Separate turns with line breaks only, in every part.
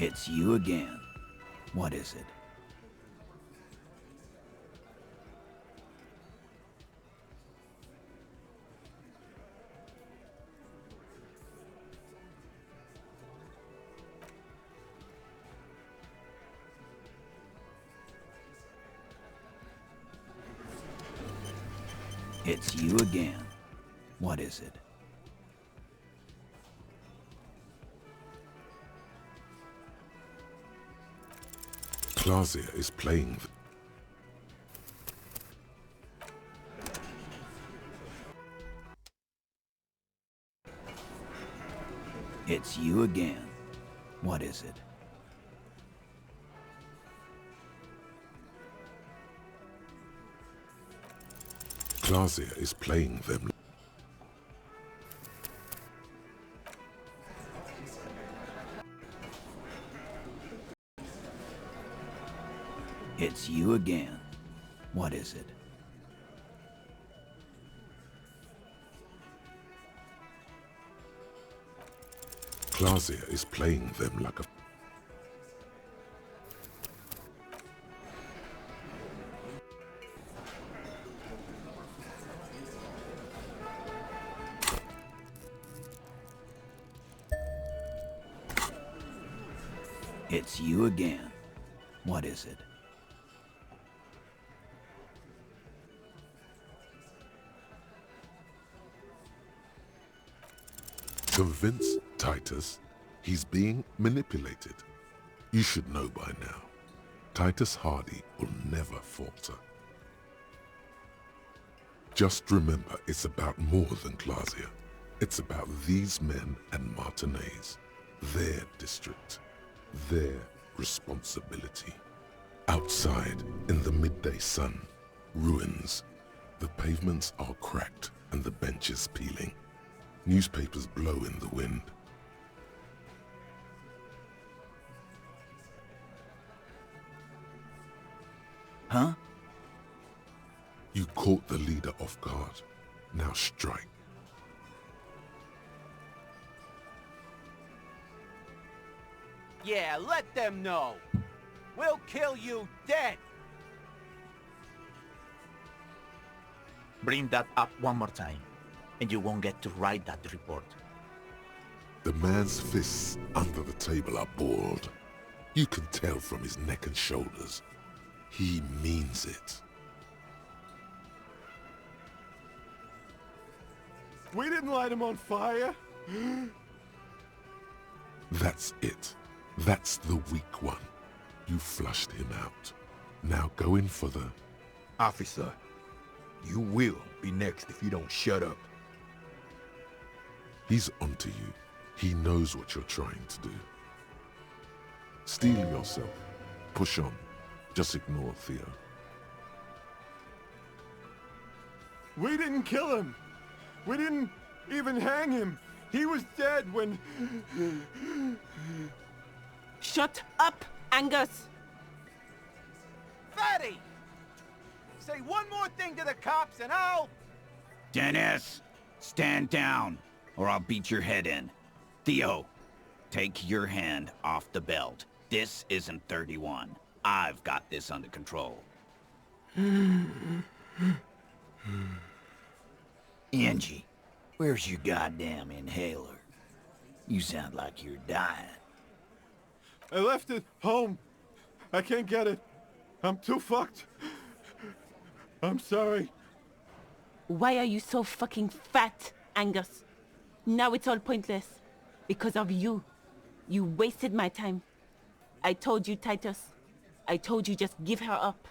It's you again. What is it? It's you again. What is it?
Clausia is playing.
It's you again. What is it?
Clausia is playing them.
It's you again. What is it?
Clausia is playing them like a...
It's you again. What is it?
Convince Titus he's being manipulated. You should know by now. Titus Hardy will never falter. Just remember, it's about more than Clausia. It's about these men and Martinez, their district, their responsibility. Outside, in the midday sun, ruins. The pavements are cracked and the benches peeling. Newspapers blow in the wind.
Huh?
You caught the leader off guard. Now strike.
Yeah, let them know. We'll kill you dead.
Bring that up one more time, and you won't get to write that report.
The man's fists under the table are balled. You can tell from his neck and shoulders. He means it.
We didn't light him on fire.
That's it. That's the weak one. You flushed him out. Now go in for the...
Officer, you will be next if you don't shut up.
He's onto you. He knows what you're trying to do. Steel yourself. Push on. Just ignore Theo.
We didn't kill him. We didn't even hang him. He was dead when...
Shut up, Angus!
Fatty! Say one more thing to the cops and I'll...
Dennis, stand down, or I'll beat your head in. Theo, take your hand off the belt. This isn't 31. I've got this under control. Angie, where's your goddamn inhaler? You sound like you're dying.
I left it home. I can't get it. I'm too fucked. I'm sorry.
Why are you so fucking fat, Angus? Now it's all pointless. Because of you. You wasted my time. I told you, Titus. I told you just give her up.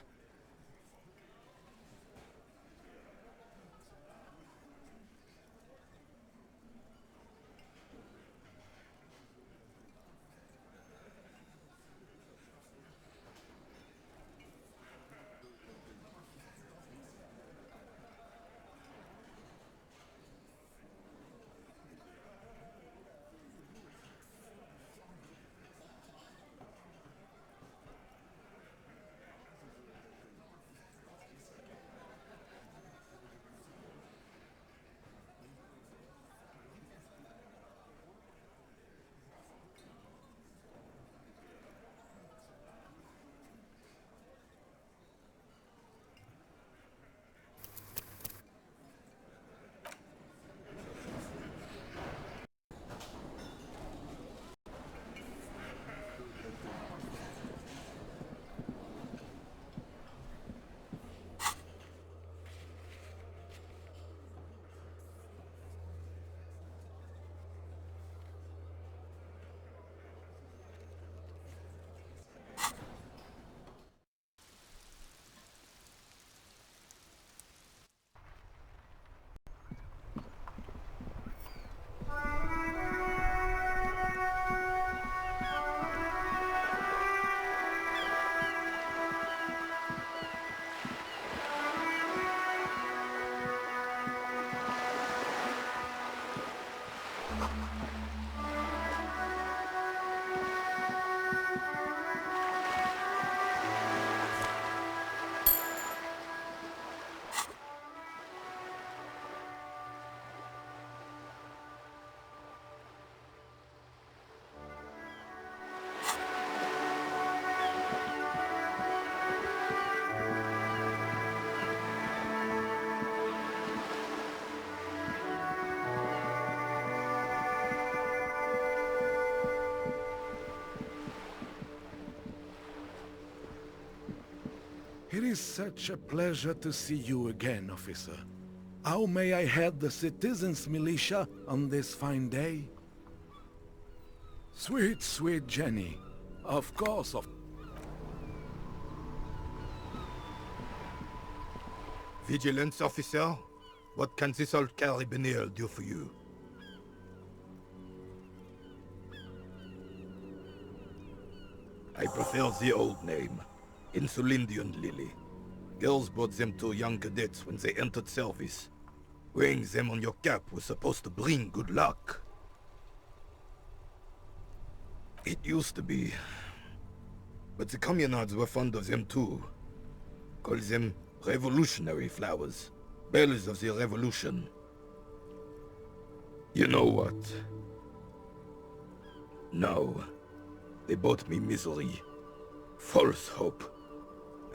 It is such a pleasure to see you again, officer. How may I head the citizens' militia on this fine day? Sweet, sweet Jenny. Of course,
Vigilance officer, what can this old carabiner do for you? I prefer the old name, Insulindian Lily. Girls bought them to young cadets when they entered service. Wearing them on your cap was supposed to bring good luck. It used to be. But the communards were fond of them too. Call them revolutionary flowers. Bells of the revolution. You know what? Now, they brought me misery, false hope,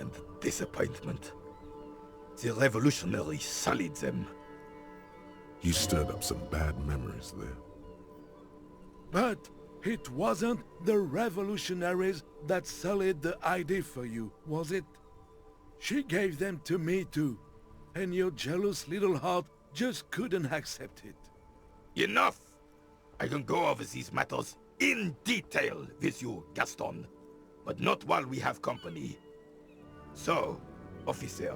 and disappointment. The revolutionaries sullied them.
You stirred up some bad memories there.
but it wasn't the revolutionaries that sullied the ID for you, was it? She gave them to me too, and your jealous little heart just couldn't accept it.
Enough! I can go over these matters in detail with you, Gaston, but not while we have company. So, officer,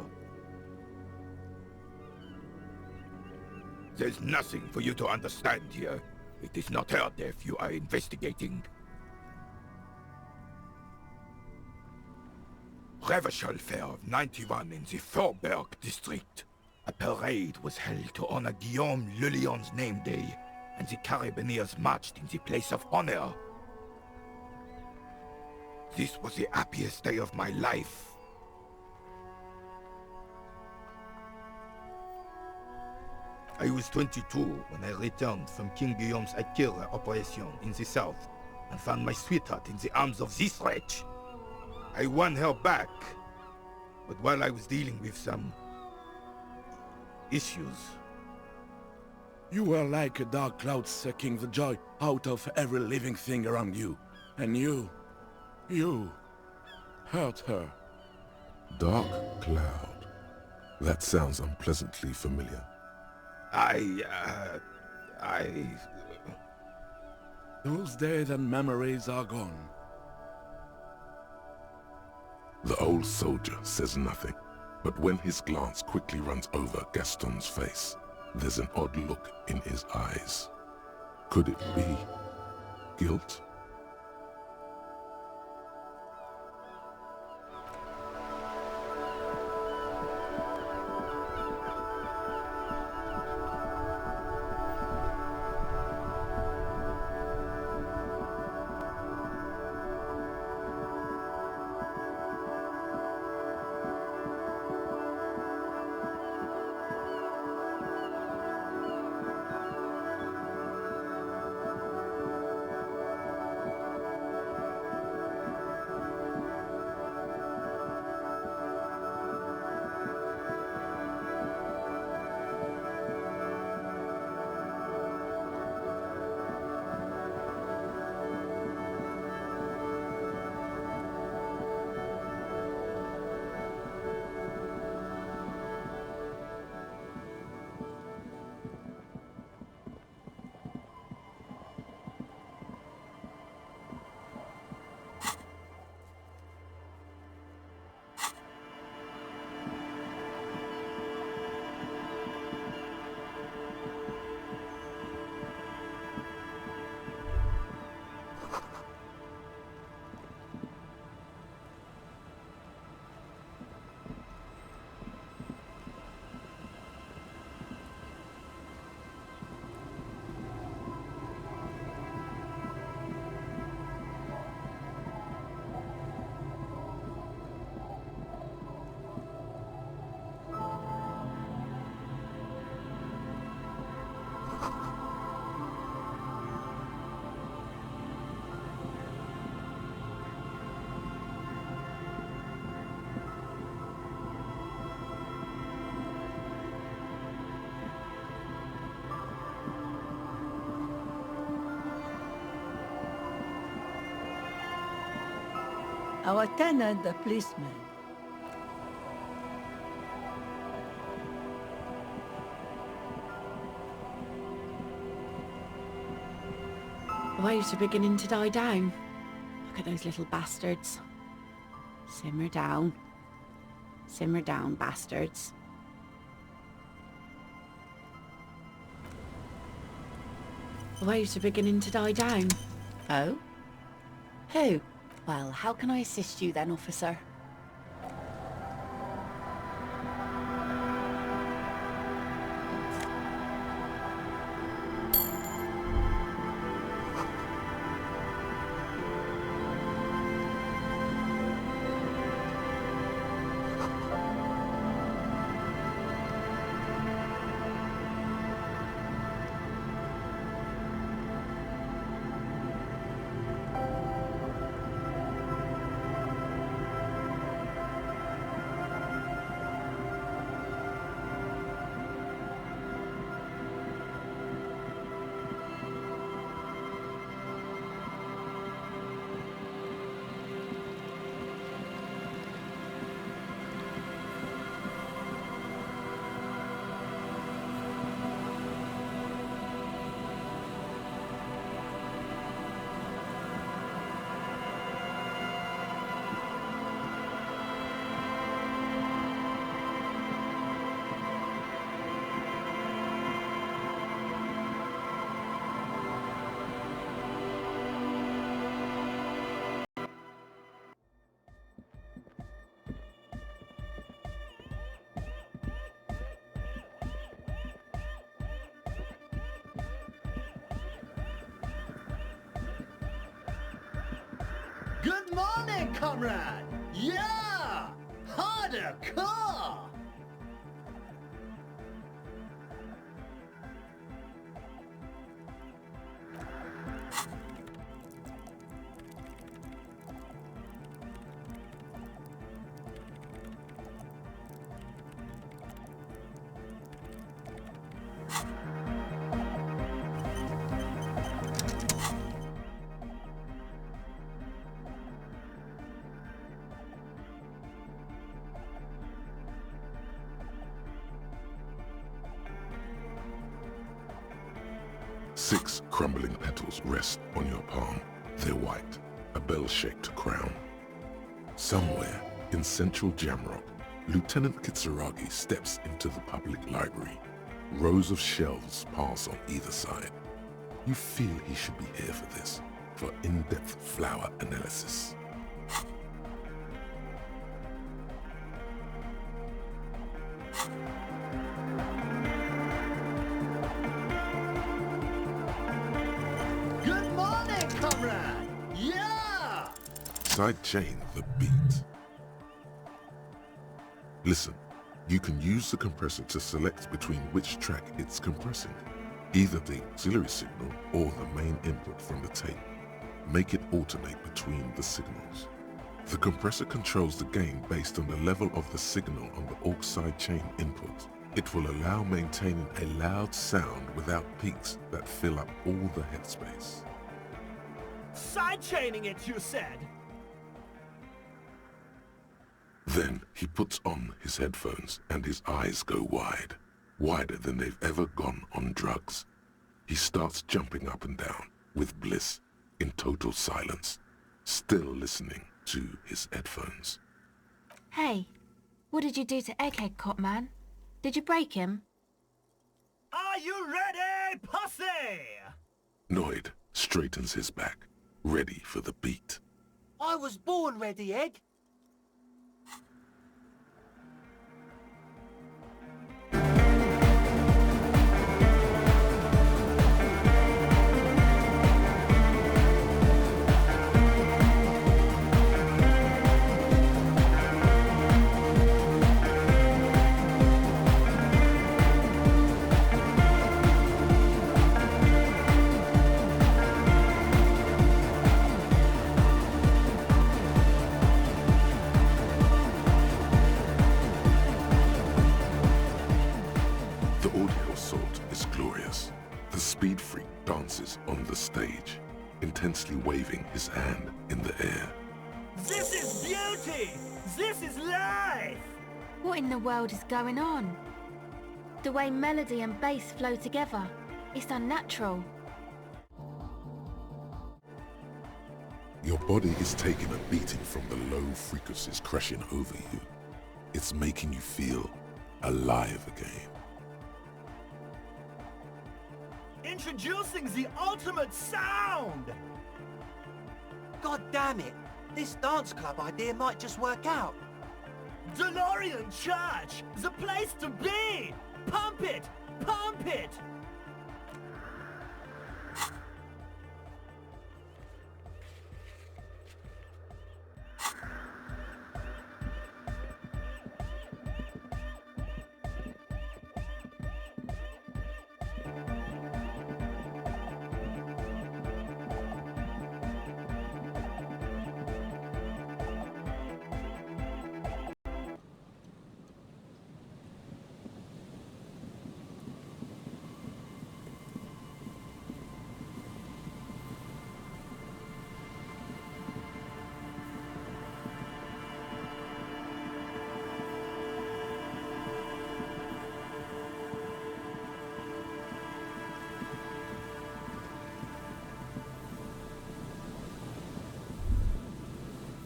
there's nothing for you to understand here. It is not her death you are investigating. Reversal Fair of 91 in the Faubourg district. A parade was held to honor Guillaume Le Lion's name day, and the Carabineers marched in the place of honor. This was the happiest day of my life. I was 22 when I returned from King Guillaume's Akira operation in the south and found my sweetheart in the arms of this wretch. I won her back, but while I was dealing with some issues.
You were like a dark cloud sucking the joy out of every living thing around you. And you hurt her.
Dark cloud. That sounds unpleasantly familiar.
Those days and memories are gone.
The old soldier says nothing, but when his glance quickly runs over Gaston's face, there's an odd look in his eyes. Could it be guilt?
Our tenant, the policeman.
The waves are beginning to die down. Look at those little bastards. Simmer down. Simmer down, bastards. The waves are beginning to die down. Oh? Who? Well, how can I assist you then, officer?
Good morning, comrade! Yeah! Harder car!
Six crumbling petals rest on your palm. They're white, a bell-shaped crown. Somewhere in central Jamrock, Lieutenant Kitsuragi steps into the public library. Rows of shelves pass on either side. You feel he should be here for this, for in-depth flower analysis.
Good morning, comrade! Yeah!
Sidechain the beat. Listen, you can use the compressor to select between which track it's compressing, either the auxiliary signal or the main input from the tape. Make it alternate between the signals. The compressor controls the gain based on the level of the signal on the aux sidechain input. It will allow maintaining a loud sound without peaks that fill up all the headspace.
Sidechaining it, you said?
Then he puts on his headphones and his eyes go wide, wider than they've ever gone on drugs. He starts jumping up and down with bliss in total silence, still listening to his headphones.
Hey, what did you do to Egghead Cop Man? Did you break him?
Are you ready, pussy?
Noid straightens his back, ready for the beat.
I was born ready, Egg.
The audio assault is glorious. The speed freak dances on the stage, intensely waving his hand in the air.
This is beauty! This is life!
What in the world is going on? The way melody and bass flow together, it's unnatural.
Your body is taking a beating from the low frequencies crashing over you. It's making you feel alive again.
Introducing the ultimate sound!
God damn it! This dance club idea might just work out.
DeLorean Church! The place to be! Pump it! Pump it!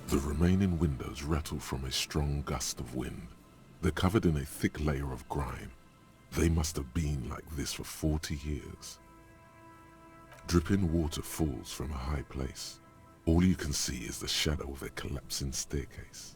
The remaining windows rattle from a strong gust of wind. They're covered in a thick layer of grime. They must have been like this for 40 years. Dripping water falls from a high place. All you can see is the shadow of a collapsing staircase.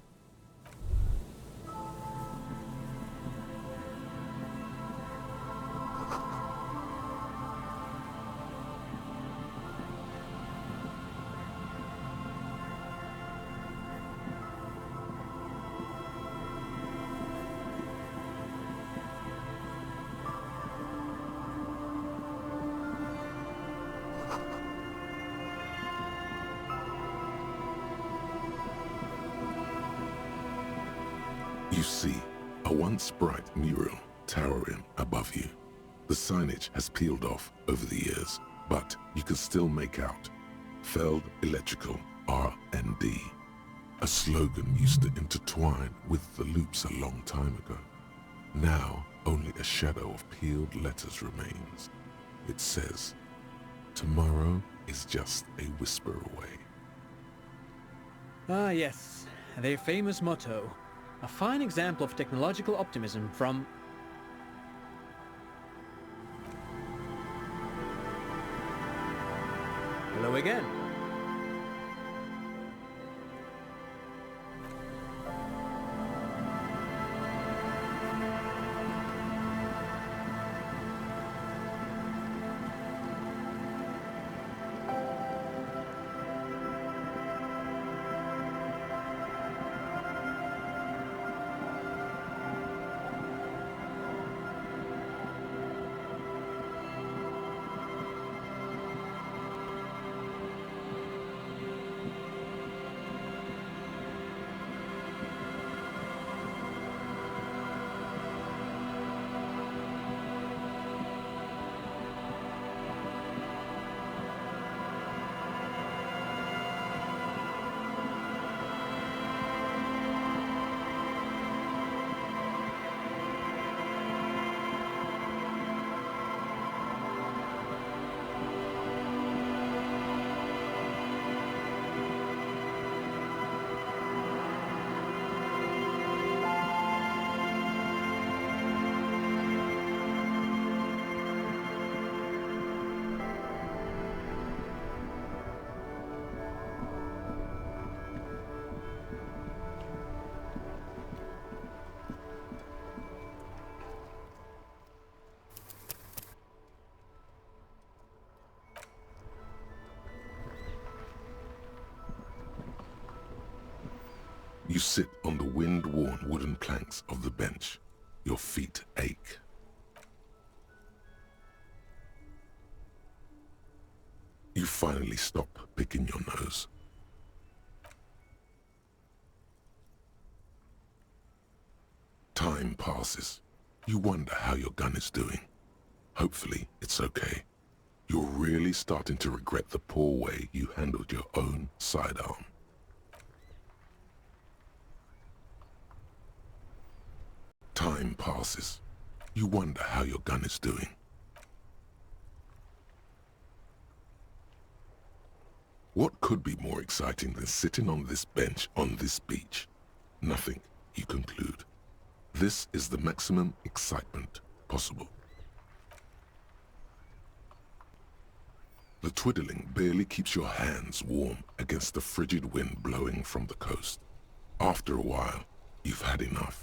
You see a once bright mural towering above you. The signage has peeled off over the years, but you can still make out Feld Electrical R&D. A slogan used to intertwine with the loops a long time ago. Now only a shadow of peeled letters remains. It says, "Tomorrow is just a whisper away."
Ah yes, their famous motto. A fine example of technological optimism from... Hello again.
You sit on the wind-worn wooden planks of the bench. Your feet ache. You finally stop picking your nose. Time passes. You wonder how your gun is doing. Hopefully, it's okay. You're really starting to regret the poor way you handled your own sidearm. Time passes. You wonder how your gun is doing. What could be more exciting than sitting on this bench on this beach? Nothing, you conclude. This is the maximum excitement possible. The twiddling barely keeps your hands warm against the frigid wind blowing from the coast. After a while, you've had enough.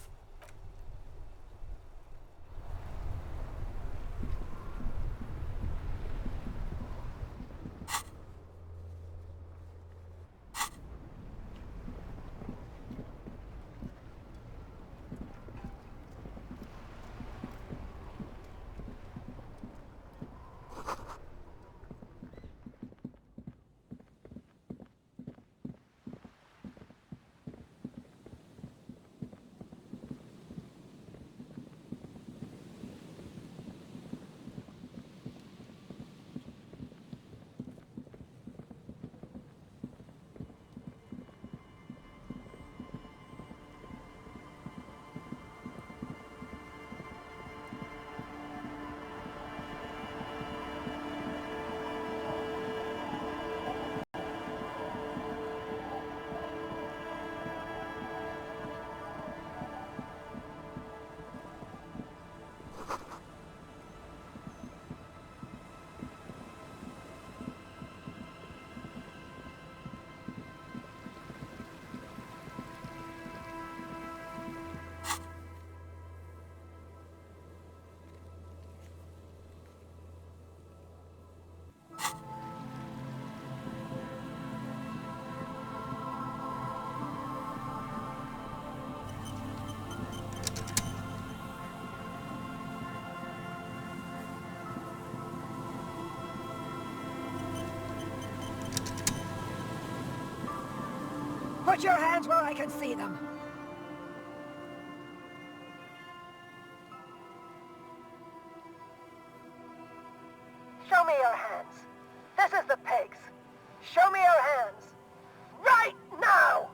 Put your hands where I can see them. Show me your hands. This is the pigs. Show me your hands. Right now!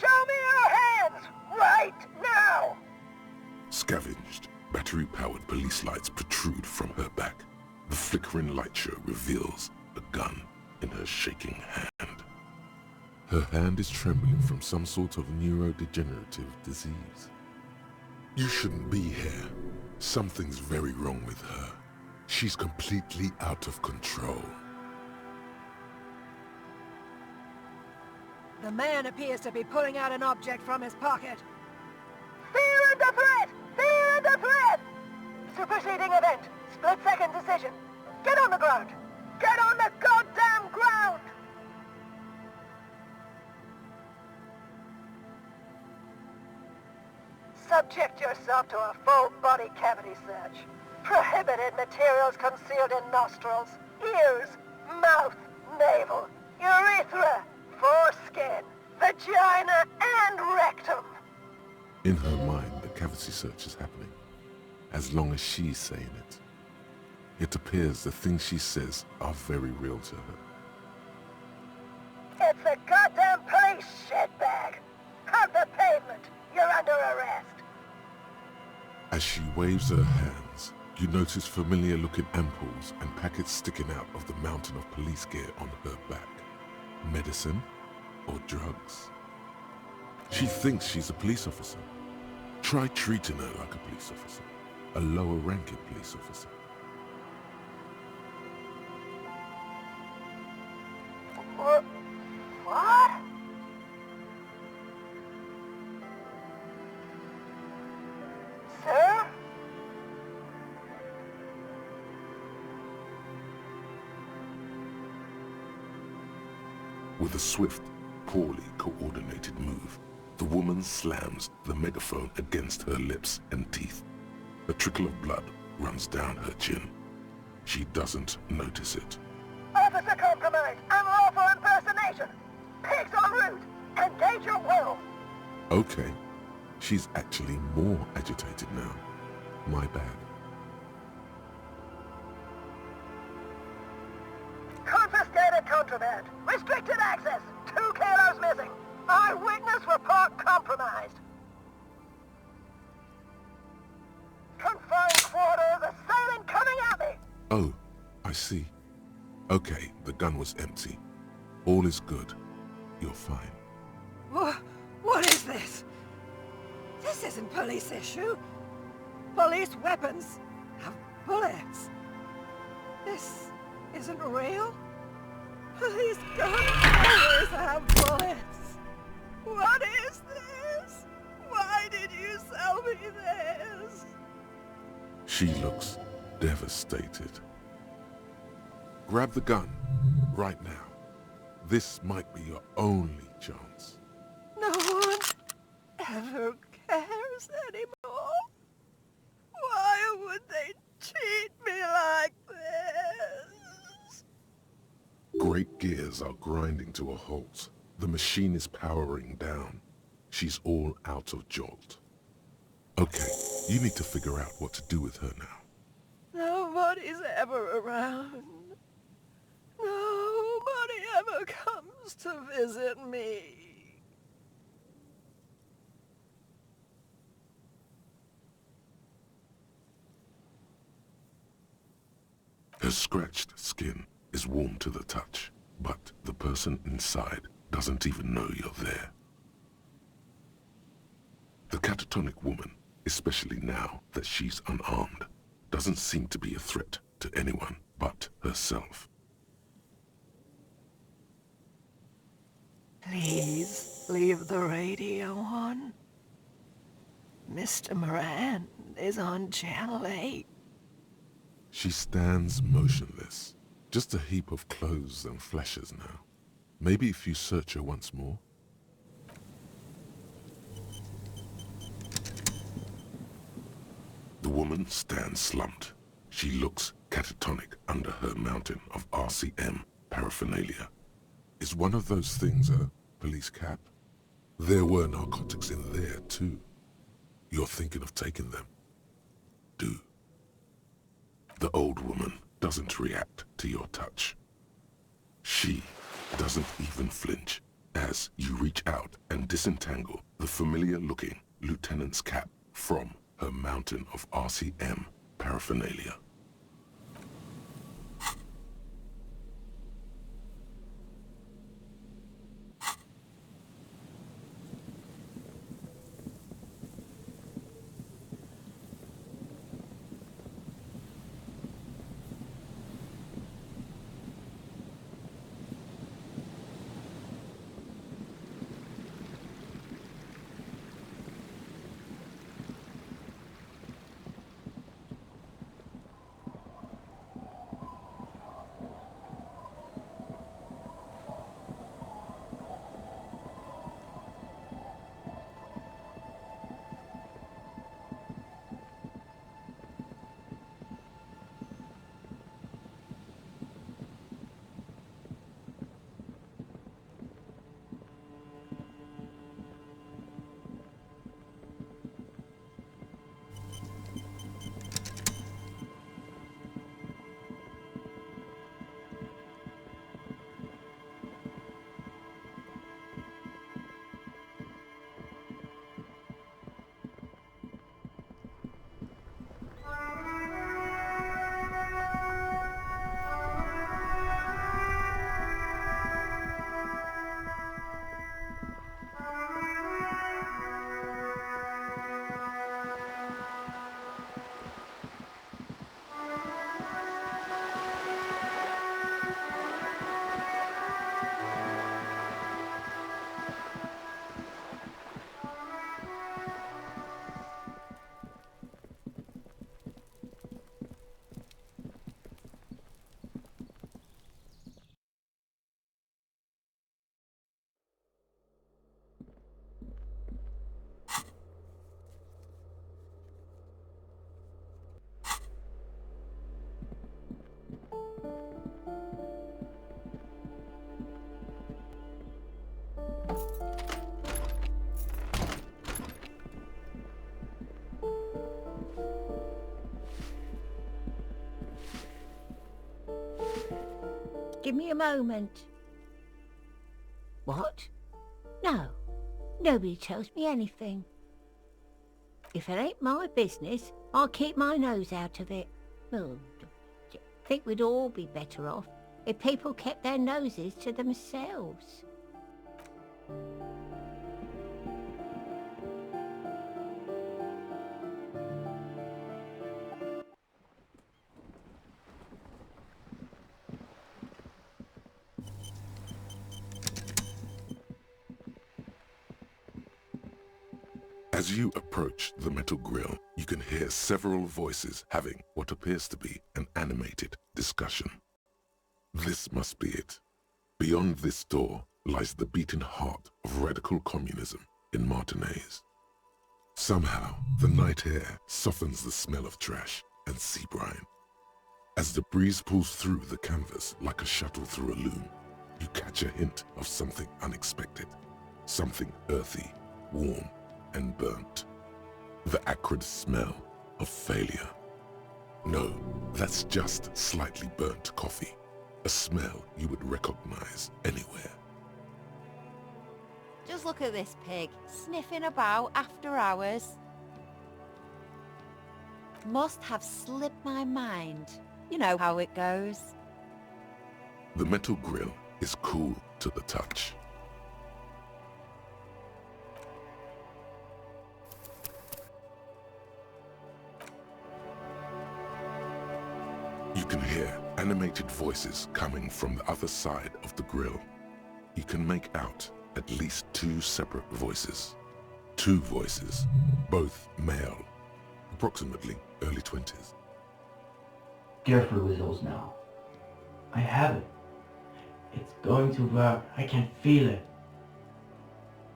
Show me your hands! Right now!
Scavenged, battery-powered police lights protrude from her back. The flickering light show reveals a gun in her shaking hand. Her hand is trembling from some sort of neurodegenerative disease. You shouldn't be here. Something's very wrong with her. She's completely out of control.
The man appears to be pulling out an object from his pocket.
Fear under threat! Fear under threat! Superseding event. Split-second decision. Get on the ground! Get on the goddamn ground! Subject yourself to a full body cavity search. Prohibited materials concealed in nostrils, ears, mouth, navel, urethra, foreskin, vagina, and rectum.
In her mind, the cavity search is happening, as long as she's saying it. It appears the things she says are very real to her.
It's a goddamn police shitbag. Hug the pavement. You're under arrest.
As she waves her hands, you notice familiar-looking ampoules and packets sticking out of the mountain of police gear on her back. Medicine or drugs? She thinks she's a police officer. Try treating her like a police officer, a lower-ranking police officer.
What? Sir?
With a swift, poorly coordinated move, the woman slams the megaphone against her lips and teeth. A trickle of blood runs down her chin. She doesn't notice it.
Officer compromised. Unlawful impersonation. Pigs en route. Engage your will.
Okay. She's actually more agitated now. My bad.
Confiscated contraband. Restricted access. 2 kilos missing. Eyewitness report compromised.
Oh, I see. Okay, the gun was empty. All is good. You're fine.
What is this? This isn't police issue. Police weapons have bullets. This isn't real. Police guns always have bullets. What is this? Why did you sell me this?
She looks devastated. Grab the gun, right now. This might be your only chance.
No one ever cares anymore. Why would they treat me like this?
Great gears are grinding to a halt. The machine is powering down. She's all out of jolt. Okay, you need to figure out what to do with her now.
Nobody's ever around. Nobody ever comes to visit me.
Her scratched skin is warm to the touch, but the person inside doesn't even know you're there. The catatonic woman, especially now that she's unarmed, doesn't seem to be a threat to anyone but herself.
Please leave the radio on. Mr. Moran is on Channel 8.
She stands motionless, just a heap of clothes and fleshes now. Maybe if you search her once more. The woman stands slumped. She looks catatonic under her mountain of RCM paraphernalia. Is one of those things a police cap? There were narcotics in there too. You're thinking of taking them? Do. The old woman doesn't react to your touch. She doesn't even flinch as you reach out and disentangle the familiar-looking lieutenant's cap from her mountain of RCM paraphernalia.
Give me a moment. What? No. Nobody tells me anything. If it ain't my business, I'll keep my nose out of it. Oh, Think we'd all be better off if people kept their noses to themselves.
As you approach the metal grill, you can hear several voices having what appears to be an animated discussion. This must be it. Beyond this door lies the beating heart of radical communism in Martinaise. Somehow, the night air softens the smell of trash and sea brine. As the breeze pulls through the canvas like a shuttle through a loom, you catch a hint of something unexpected, something earthy, warm, and burnt. The acrid smell of failure. No, that's just slightly burnt coffee, a smell you would recognize anywhere.
Just look at this pig, sniffing about after hours. Must have slipped my mind. You know how it goes.
The metal grill is cool to the touch. You can hear animated voices coming from the other side of the grill. You can make out at least 2 separate voices. 2 voices, both male, approximately early 20s.
Careful with those now. I have it. It's going to work. I can feel it.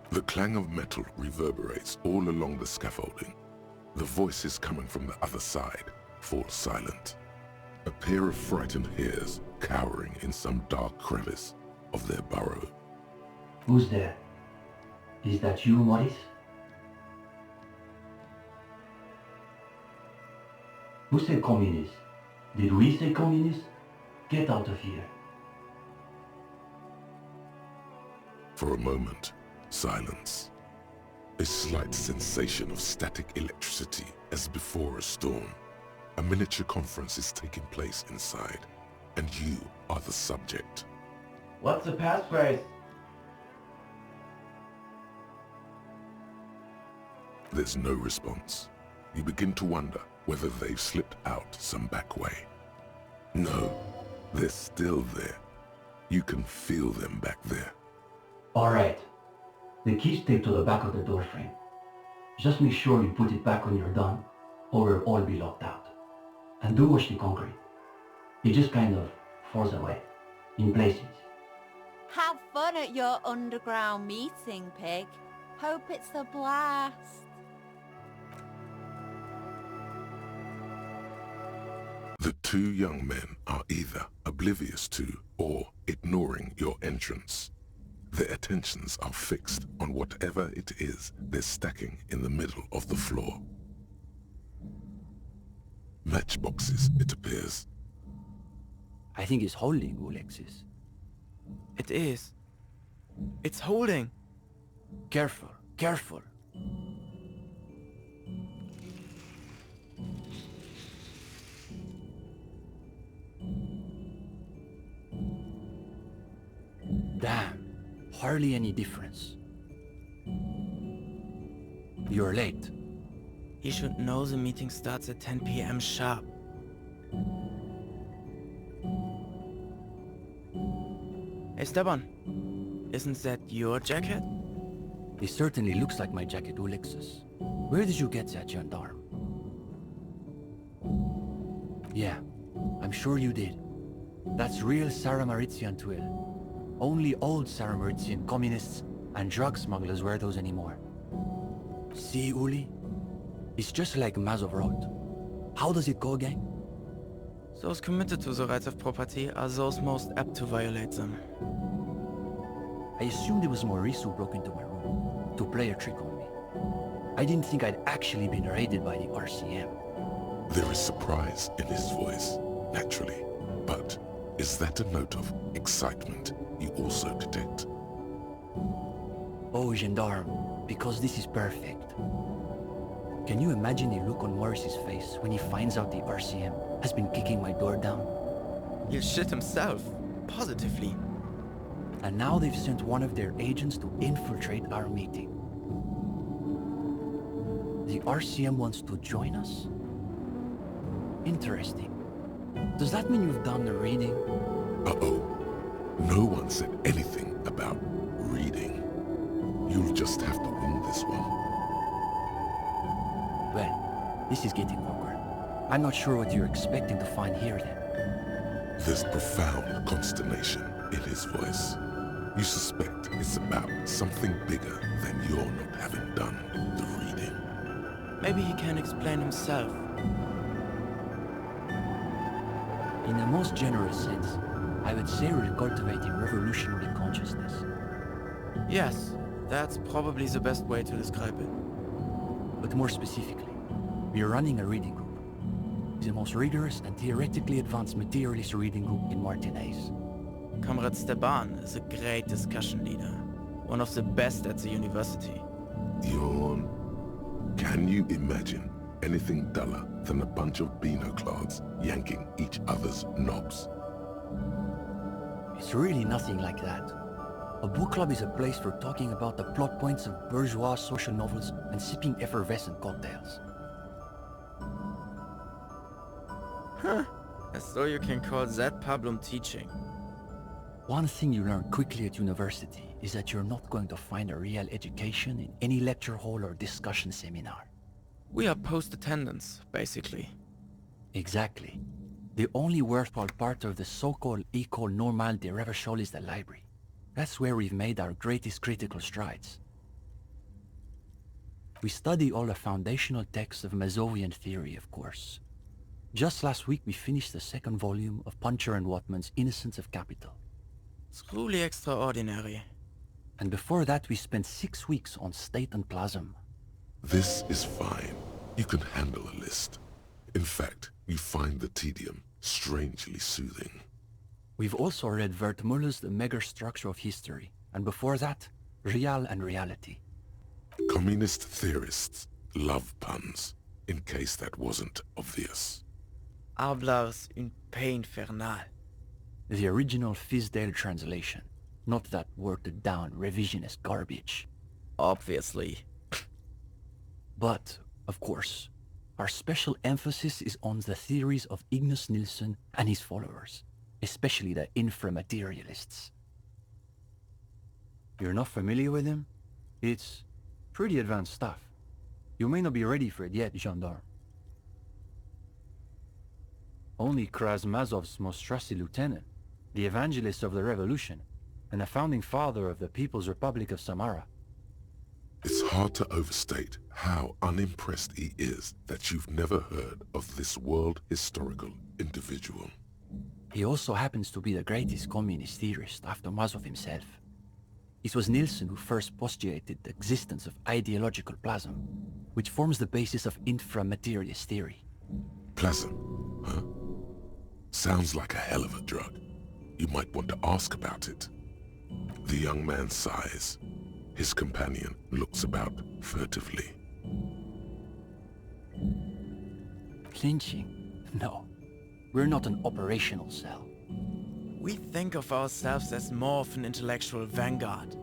The clang of metal reverberates all along the scaffolding. The voices coming from the other side fall silent. A pair of frightened hares cowering in some dark crevice of their burrow.
Who's there? Is that you, Maurice? Who said communist? Did we say communist? Get out of here.
For a moment, silence. A slight sensation of static electricity as before a storm. A miniature conference is taking place inside, and you are the subject.
What's the passphrase?
There's no response. You begin to wonder whether they've slipped out some back way. No, they're still there. You can feel them back there.
Alright. The key's taped to the back of the door frame. Just make sure you put it back when you're done, or we'll all be locked out. And do watch the concrete. It just kind of falls away, in places.
Have fun at your underground meeting, pig. Hope it's a blast.
The 2 young men are either oblivious to or ignoring your entrance. Their attentions are fixed on whatever it is they're stacking in the middle of the floor. Matchboxes, it appears.
I think it's holding, Alexis.
It is. It's holding.
Careful, careful. Damn, hardly any difference. You're late.
He should know the meeting starts at 10 p.m. sharp. Hey, Esteban, isn't that your jacket?
It certainly looks like my jacket, Alexis. Where did you get that, gendarme? Yeah, I'm sure you did. That's real Sarah-Maritzian twill. Only old Sarah-Maritzian communists and drug smugglers wear those anymore. See, Uli? It's just like Mazovrot. How does it go again?
Those committed to the rights of property are those most apt to violate them.
I assumed it was Maurice who broke into my room to play a trick on me. I didn't think I'd actually been raided by the RCM.
There is surprise in his voice, naturally. But is that a note of excitement you also detect?
Oh, gendarme, because this is perfect. Can you imagine the look on Maurice's face when he finds out the RCM has been kicking my door down?
He'll shit himself. Positively.
And now they've sent one of their agents to infiltrate our meeting. The RCM wants to join us? Interesting. Does that mean you've done the reading?
Uh-oh. No one said anything about reading. You'll just have to win this one.
Well, this is getting awkward. I'm not sure what you're expecting to find here then.
There's profound consternation in his voice. You suspect it's about something bigger than your not having done the reading.
Maybe he can explain himself.
In the most general sense, I would say we're cultivating revolutionary consciousness.
Yes, that's probably the best way to describe it.
But more specifically, we're running a reading group. The most rigorous and theoretically advanced materialist reading group in Martinez.
Comrade Steban is a great discussion leader. One of the best at the university.
Yawn. Can you imagine anything duller than a bunch of Beano-clads yanking each other's knobs?
It's really nothing like that. A book club is a place for talking about the plot points of bourgeois social novels and sipping effervescent cocktails.
Huh. As though you can call that pablum teaching.
One thing you learn quickly at university is that you're not going to find a real education in any lecture hall or discussion seminar.
We are post-attendance, basically.
Exactly. The only worthwhile part of the so-called École Normale de Revachol is the library. That's where we've made our greatest critical strides. We study all the foundational texts of Mazovian theory, of course. Just last week we finished the second volume of Puncher and Watman's Innocence of Capital.
Truly extraordinary.
And before that we spent 6 weeks on State and Plasm.
This is fine. You can handle a list. In fact, you find the tedium strangely soothing.
We've also read Wertmüller's The Megastructure of History, and before that, Real and Reality.
Communist theorists love puns, in case that wasn't obvious.
Hablars une paix infernale.
The original Fizdale translation, not that watered-down revisionist garbage.
Obviously.
But, of course, our special emphasis is on the theories of Ignace Nilsson and his followers, especially the inframaterialists. You're not familiar with him? It's pretty advanced stuff. You may not be ready for it yet, gendarme. Only Krasmazov's most trusted lieutenant, the evangelist of the revolution, and the founding father of the People's Republic of Samara.
It's hard to overstate how unimpressed he is that you've never heard of this world historical individual.
He also happens to be the greatest communist theorist after Mazov himself. It was Nilsson who first postulated the existence of ideological plasm, which forms the basis of inframaterialist theory.
Plasm, huh? Sounds like a hell of a drug. You might want to ask about it. The young man sighs. His companion looks about furtively.
Clinching? No. We're not an operational cell.
We think of ourselves as more of an intellectual vanguard.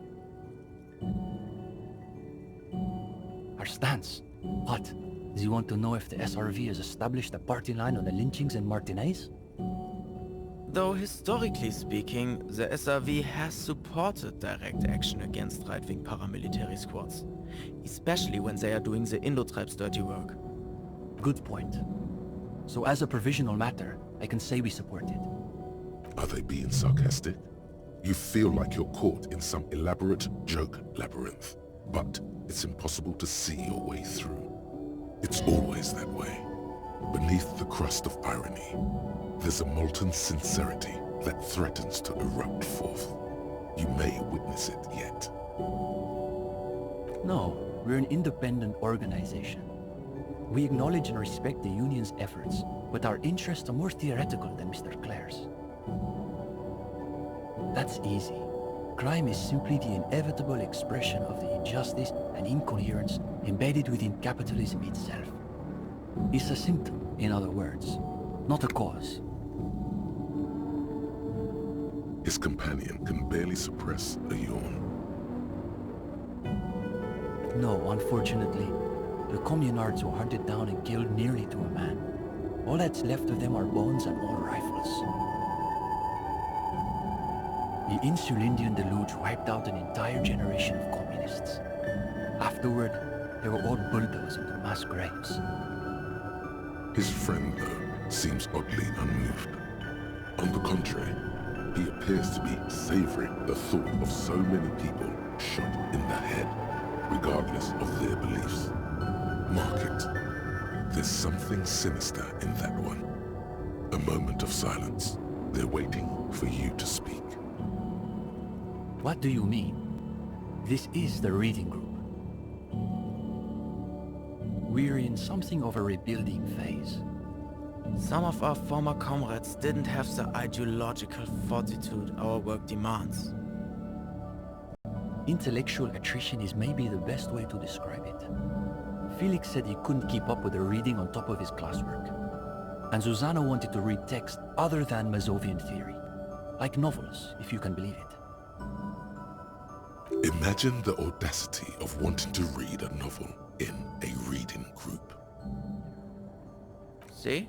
Our stance? What? Do you want to know if the SRV has established a party line on the lynchings in Martinez?
Though historically speaking, the SRV has supported direct action against right-wing paramilitary squads, especially when they are doing the Indo-Tribe's dirty work.
Good point. So as a provisional matter, I can say we support it.
Are they being sarcastic? You feel like you're caught in some elaborate joke labyrinth, but it's impossible to see your way through. It's always that way. Beneath the crust of irony, there's a molten sincerity that threatens to erupt forth. You may witness it yet.
No, we're an independent organization. We acknowledge and respect the union's efforts, but our interests are more theoretical than Mr. Clare's. That's easy. Crime is simply the inevitable expression of the injustice and incoherence embedded within capitalism itself. It's a symptom, in other words, not a cause.
His companion can barely suppress a yawn.
No, unfortunately. The communards were hunted down and killed nearly to a man. All that's left of them are bones and old rifles. The Insulindian deluge wiped out an entire generation of communists. Afterward, they were all bulldozed into mass graves.
His friend, though, seems oddly unmoved. On the contrary, he appears to be savoring the thought of so many people shot in the head, regardless of their beliefs. Mark it. There's something sinister in that one. A moment of silence. They're waiting for you to speak.
What do you mean? This is the reading group. We're in something of a rebuilding phase.
Some of our former comrades didn't have the ideological fortitude our work demands.
Intellectual attrition is maybe the best way to describe it. Felix said he couldn't keep up with the reading on top of his classwork. And Susanna wanted to read text other than Mazovian theory. Like novels, if you can believe it.
Imagine the audacity of wanting to read a novel in a reading group.
See?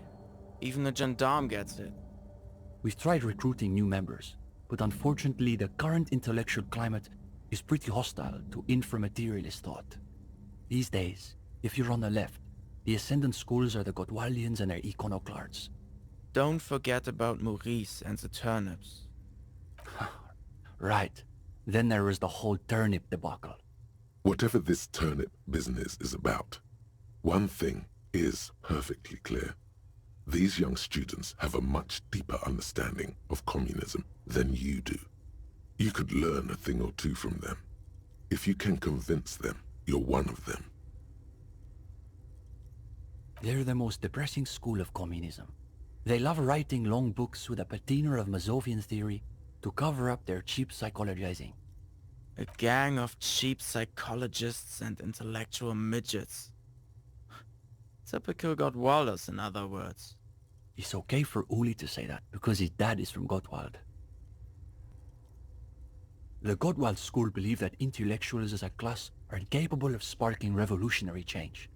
Even a gendarme gets it.
We've tried recruiting new members, but unfortunately the current intellectual climate is pretty hostile to inframaterialist thought. These days, if you're on the left, the ascendant schools are the Godwaldians and their iconoclasts.
Don't forget about Maurice and the turnips.
Right. Then there was the whole turnip debacle.
Whatever this turnip business is about, one thing is perfectly clear. These young students have a much deeper understanding of communism than you do. You could learn a thing or two from them. If you can convince them, you're one of them.
They're the most depressing school of communism. They love writing long books with a patina of Mazovian theory to cover up their cheap psychologizing.
A gang of cheap psychologists and intellectual midgets. Typical Gottwalders, in other words.
It's okay for Uli to say that, because his dad is from Gottwald. The Gottwald school believe that intellectuals as a class are incapable of sparking revolutionary change.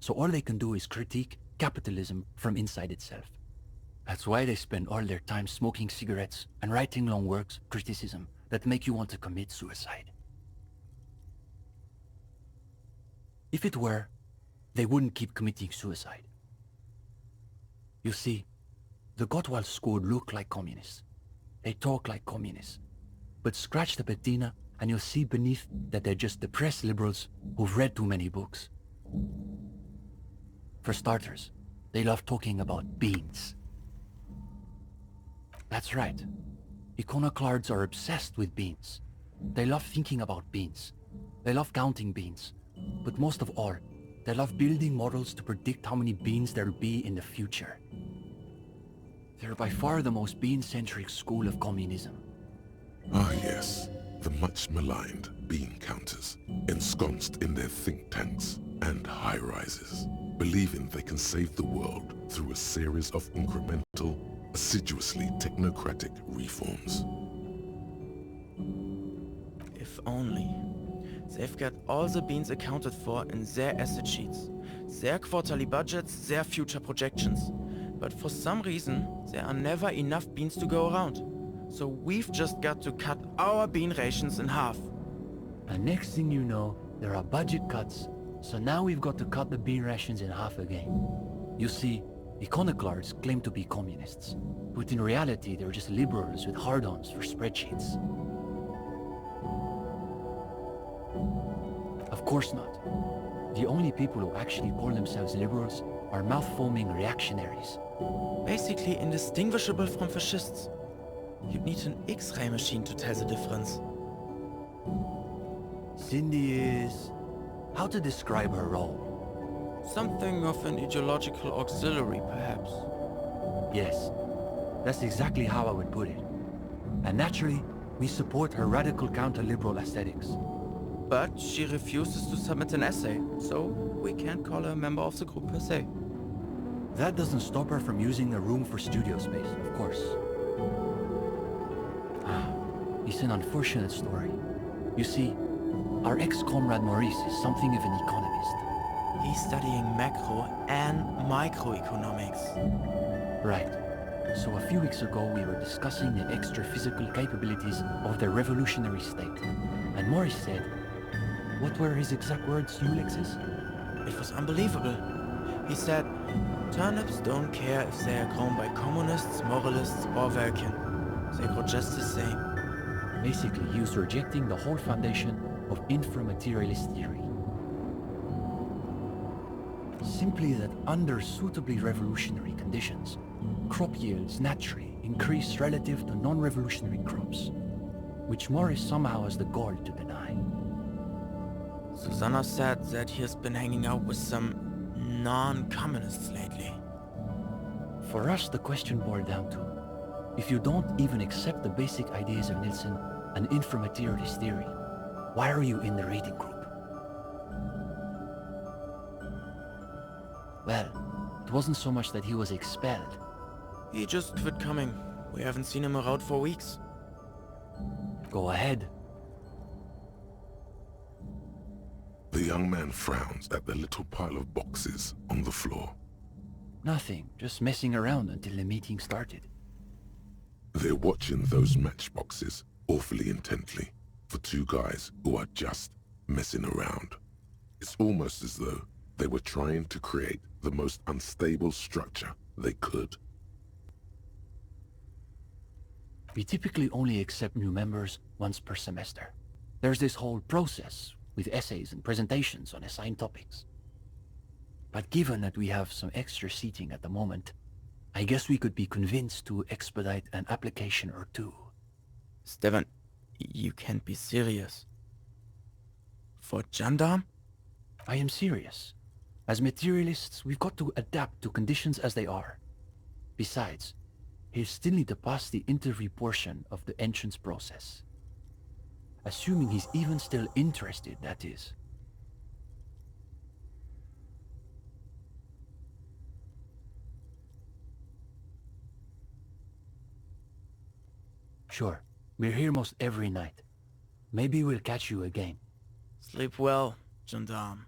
So all they can do is critique capitalism from inside itself. That's why they spend all their time smoking cigarettes and writing long works of criticism that make you want to commit suicide. If it were, they wouldn't keep committing suicide. You see, the Gottwald school look like communists. They talk like communists. But scratch the patina and you'll see beneath that they're just depressed liberals who've read too many books. For starters, they love talking about beans. That's right. Iconoclasts are obsessed with beans. They love thinking about beans. They love counting beans. But most of all, they love building models to predict how many beans there'll be in the future. They're by far the most bean-centric school of communism.
Ah yes, the much maligned bean counters, ensconced in their think tanks and high-rises, believing they can save the world through a series of incremental, assiduously technocratic reforms.
If only. They've got all the beans accounted for in their asset sheets, their quarterly budgets, their future projections. But for some reason, there are never enough beans to go around. So we've just got to cut our bean rations in half.
And next thing you know, there are budget cuts. So now we've got to cut the bean rations in half again. You see, iconoclasts claim to be communists. But in reality, they're just liberals with hard-ons for spreadsheets. Of course not. The only people who actually call themselves liberals are mouth-foaming reactionaries.
Basically indistinguishable from fascists. You'd need an X-ray machine to tell the difference.
Cindy is... how to describe her role?
Something of an ideological auxiliary, perhaps.
Yes, that's exactly how I would put it. And naturally, we support her radical counter-liberal aesthetics.
But she refuses to submit an essay, so we can't call her a member of the group per se.
That doesn't stop her from using the room for studio space, of course. It's an unfortunate story. You see, our ex-comrade Maurice is something of an economist.
He's studying macro and microeconomics.
Right. So a few weeks ago we were discussing the extra physical capabilities of the revolutionary state. And Maurice said, what were his exact words, Ulexis?
It was unbelievable. He said, turnips don't care if they are grown by communists, moralists, or Vulcan. They grow just the same.
Basically, he was rejecting the whole foundation of inframaterialist theory. Simply that under suitably revolutionary conditions, crop yields naturally increase relative to non-revolutionary crops, which Maurice somehow has the gall to deny.
Susanna said that he has been hanging out with some non-communists lately.
For us, the question boiled down to, if you don't even accept the basic ideas of Nielsen and inframaterialist theory, why are you in the rating group? Well, it wasn't so much that he was expelled.
He just quit coming. We haven't seen him around for weeks.
Go ahead.
The young man frowns at the little pile of boxes on the floor.
Nothing, just messing around until the meeting started.
They're watching those matchboxes awfully intently for two guys who are just messing around. It's almost as though they were trying to create the most unstable structure they could.
We typically only accept new members once per semester. There's this whole process with essays and presentations on assigned topics. But given that we have some extra seating at the moment, I guess we could be convinced to expedite an application or two.
Stefan, you can't be serious. For gendarme?
I am serious. As materialists, we've got to adapt to conditions as they are. Besides, he'll still need to pass the interview portion of the entrance process. Assuming he's even still interested, that is. Sure, we're here most every night. Maybe we'll catch you again.
Sleep well, gendarme.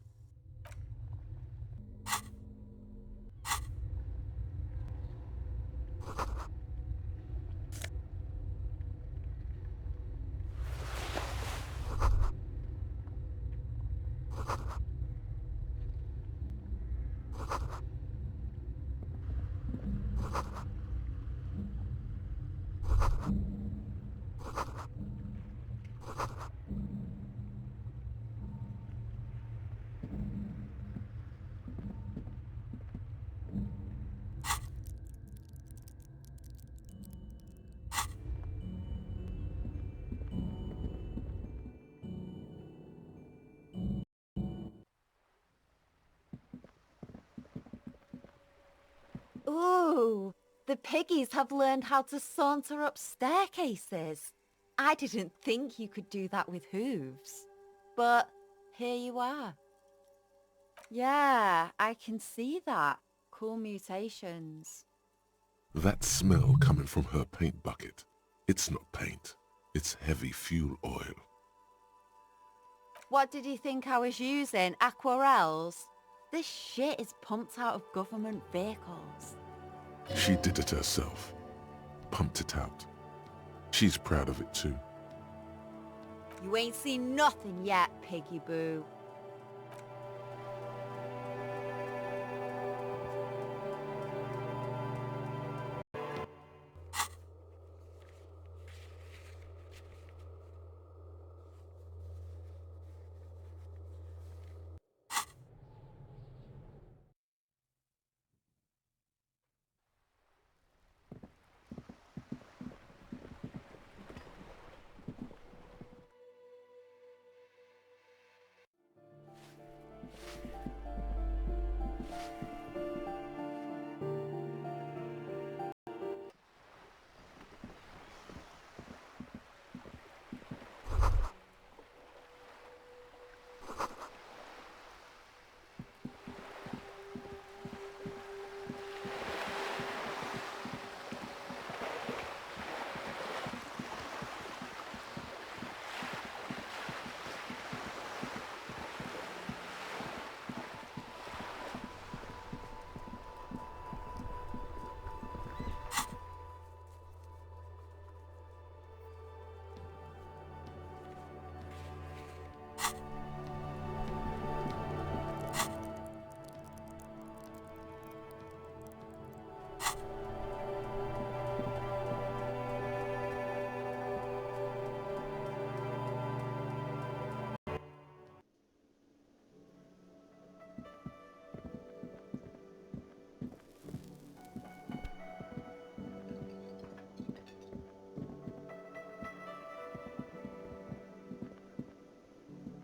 Ooh, the piggies have learned how to saunter up staircases. I didn't think you could do that with hooves. But here you are. Yeah, I can see that. Cool mutations.
That smell coming from her paint bucket, it's not paint, it's heavy fuel oil.
What did you think I was using? Aquarels? This shit is pumped out of government vehicles.
She did it herself, pumped it out. She's proud of it too.
You ain't seen nothing yet, Piggy Boo.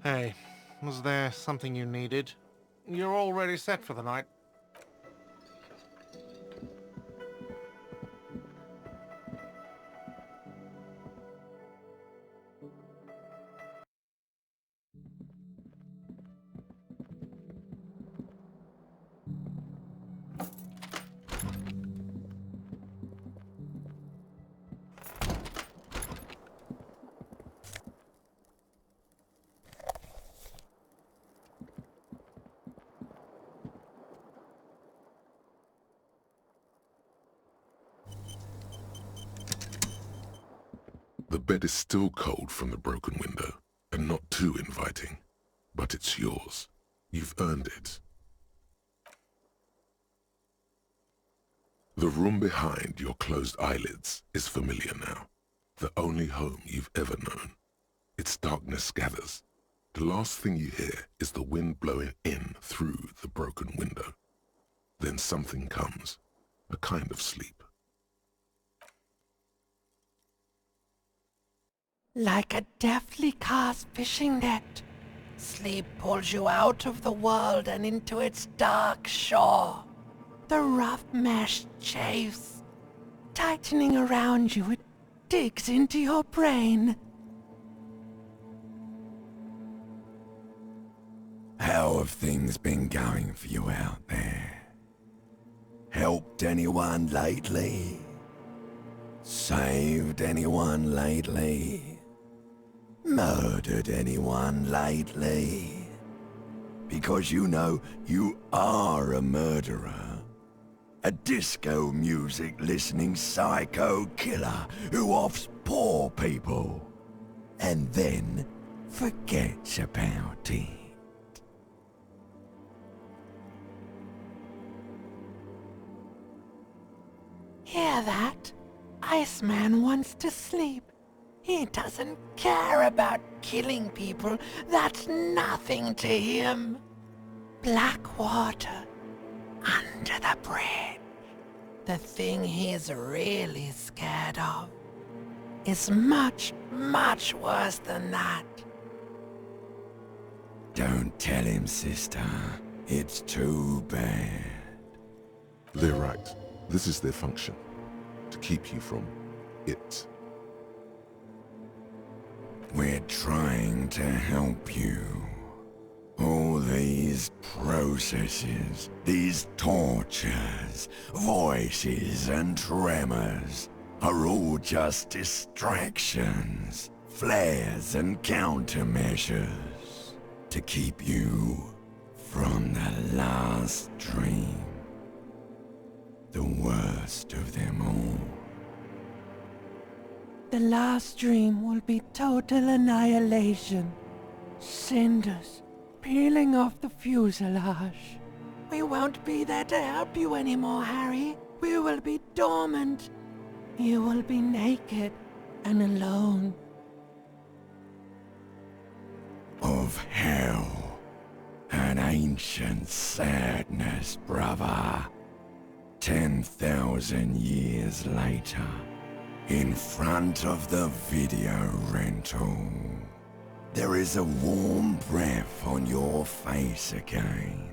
Hey, was there something you needed? You're already set for the night.
The bed is still cold from the broken window, and not too inviting. But it's yours. You've earned it. The room behind your closed eyelids is familiar now. The only home you've ever known. Its darkness gathers. The last thing you hear is the wind blowing in through the broken window. Then something comes, a kind of sleep.
Like a deftly cast fishing net, sleep pulls you out of the world and into its dark shore. The rough mesh chafes, tightening around you, it digs into your brain.
How have things been going for you out there? Helped anyone lately? Saved anyone lately? Murdered anyone lately? Because you know you are a murderer. A disco music listening psycho killer who offs poor people and then forgets about it.
Hear that? Iceman wants to sleep. He doesn't care about killing people. That's nothing to him. Black water under the bridge. The thing he's really scared of is much, much worse than that.
Don't tell him, sister. It's too bad.
They're right. This is their function. To keep you from it.
We're trying to help you. All these processes, these tortures, voices and tremors are all just distractions, flares and countermeasures to keep you from the last dream. The worst of them all.
The last dream will be total annihilation. Cinders peeling off the fuselage. We won't be there to help you anymore, Harry. We will be dormant. You will be naked and alone.
Of hell. An ancient sadness, brother. 10,000 years later. In front of the video rental. There is a warm breath on your face again.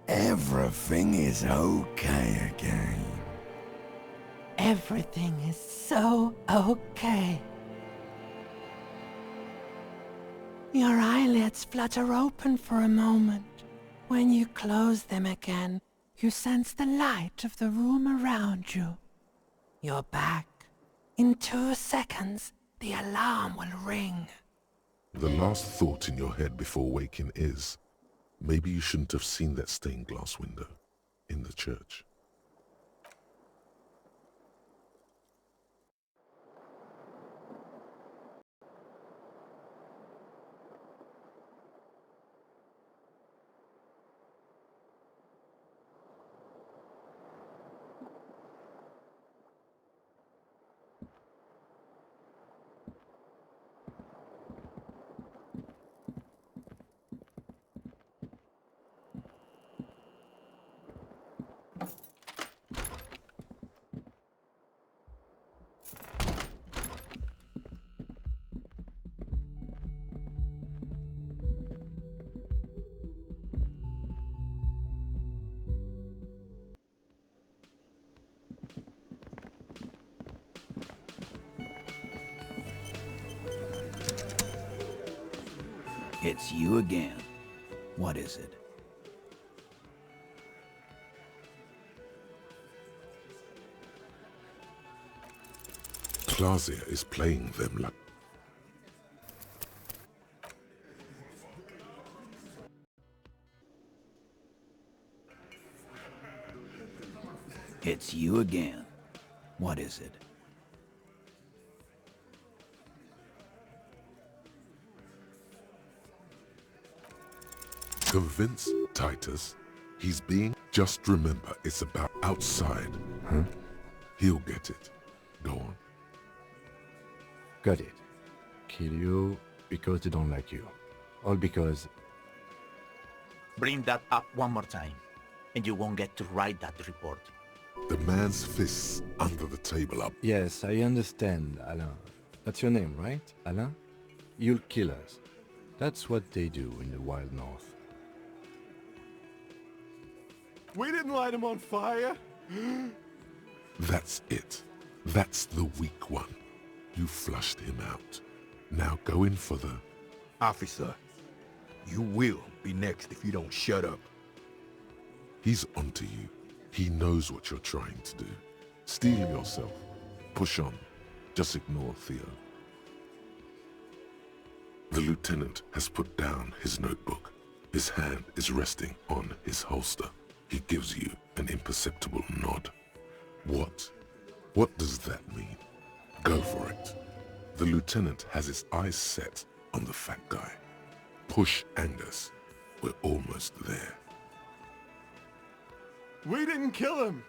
Everything is okay again.
Everything is so okay. Your eyelids flutter open for a moment. When you close them again, you sense the light of the room around you. You're back. In 2 seconds, the alarm will ring.
The last thought in your head before waking is, maybe you shouldn't have seen that stained glass window in the church.
It's you again. What is it?
Clausia is playing them like...
It's you again. What is it?
Convince Titus he's being... Just remember, it's about outside.
Huh?
He'll get it. Go on.
Got it. Kill you because they don't like you. All because...
Bring that up one more time, and you won't get to write that report.
The man's fists under the table up.
Yes, I understand, Alain. That's your name, right? Alain? You'll kill us. That's what they do in the Wild North.
We didn't light him on fire!
That's it. That's the weak one. You flushed him out. Now go in for the...
Officer, you will be next if you don't shut up.
He's onto you. He knows what you're trying to do. Steel yourself. Push on. Just ignore Theo. The lieutenant has put down his notebook. His hand is resting on his holster. He gives you an imperceptible nod. What? What does that mean? Go for it. The lieutenant has his eyes set on the fat guy. Push Angus. We're almost there.
We didn't kill him!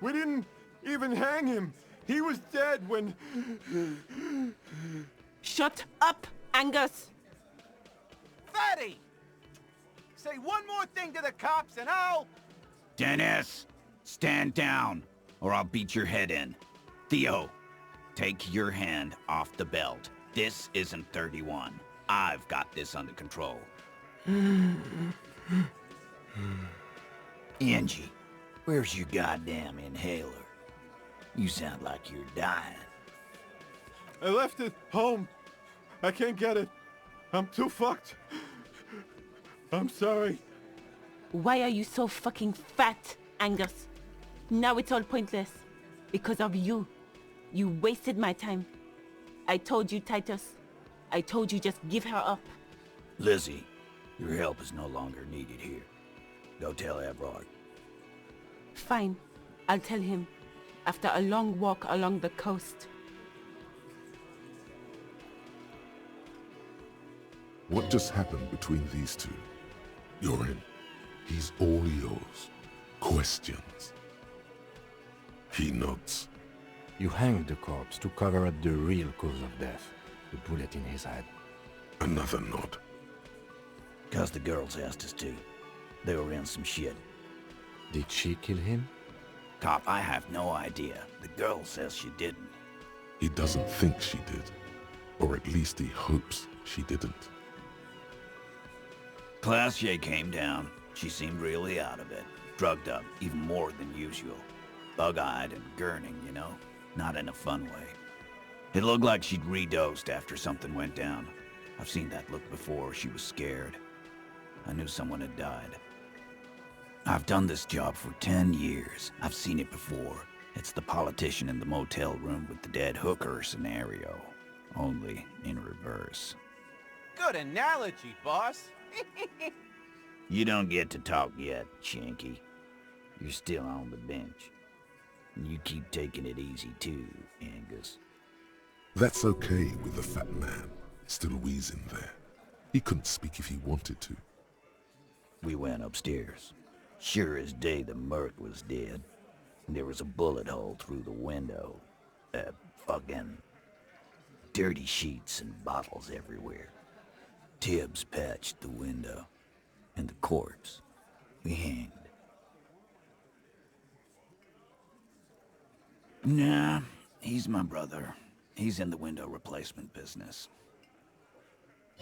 We didn't even hang him! He was dead when...
Shut up, Angus!
Fatty! Say one more thing to the cops and I'll...
Dennis! Stand down, or I'll beat your head in. Theo, take your hand off the belt. This isn't 31. I've got this under control. Angie, where's your goddamn inhaler? You sound like you're dying.
I left it home. I can't get it. I'm too fucked. I'm sorry.
Why are you so fucking fat, Angus? Now it's all pointless. Because of you. You wasted my time. I told you, Titus. I told you just give her up.
Lizzie, your help is no longer needed here. Go tell Everard.
Fine. I'll tell him. After a long walk along the coast.
What just happened between these two? You're in. He's all yours. Questions? He nods.
You hanged the corpse to cover up the real cause of death. The bullet in his head.
Another nod.
'Cause the girls asked us to. They were in some shit.
Did she kill him?
Cop, I have no idea. The girl says she didn't.
He doesn't think she did. Or at least he hopes she didn't.
Classier came down. She seemed really out of it. Drugged up, even more than usual. Bug-eyed and gurning, you know? Not in a fun way. It looked like she'd redosed after something went down. I've seen that look before. She was scared. I knew someone had died. I've done this job for 10 years. I've seen it before. It's the politician in the motel room with the dead hooker scenario. Only in reverse.
Good analogy, boss.
You don't get to talk yet, Shanky. You're still on the bench. And you keep taking it easy too, Angus.
That's okay with the fat man, still wheezing there. He couldn't speak if he wanted to.
We went upstairs. Sure as day the merc was dead. There was a bullet hole through the window. Fucking dirty sheets and bottles everywhere. Tibbs patched the window. And the corpse, we hanged. Nah, he's my brother. He's in the window replacement business.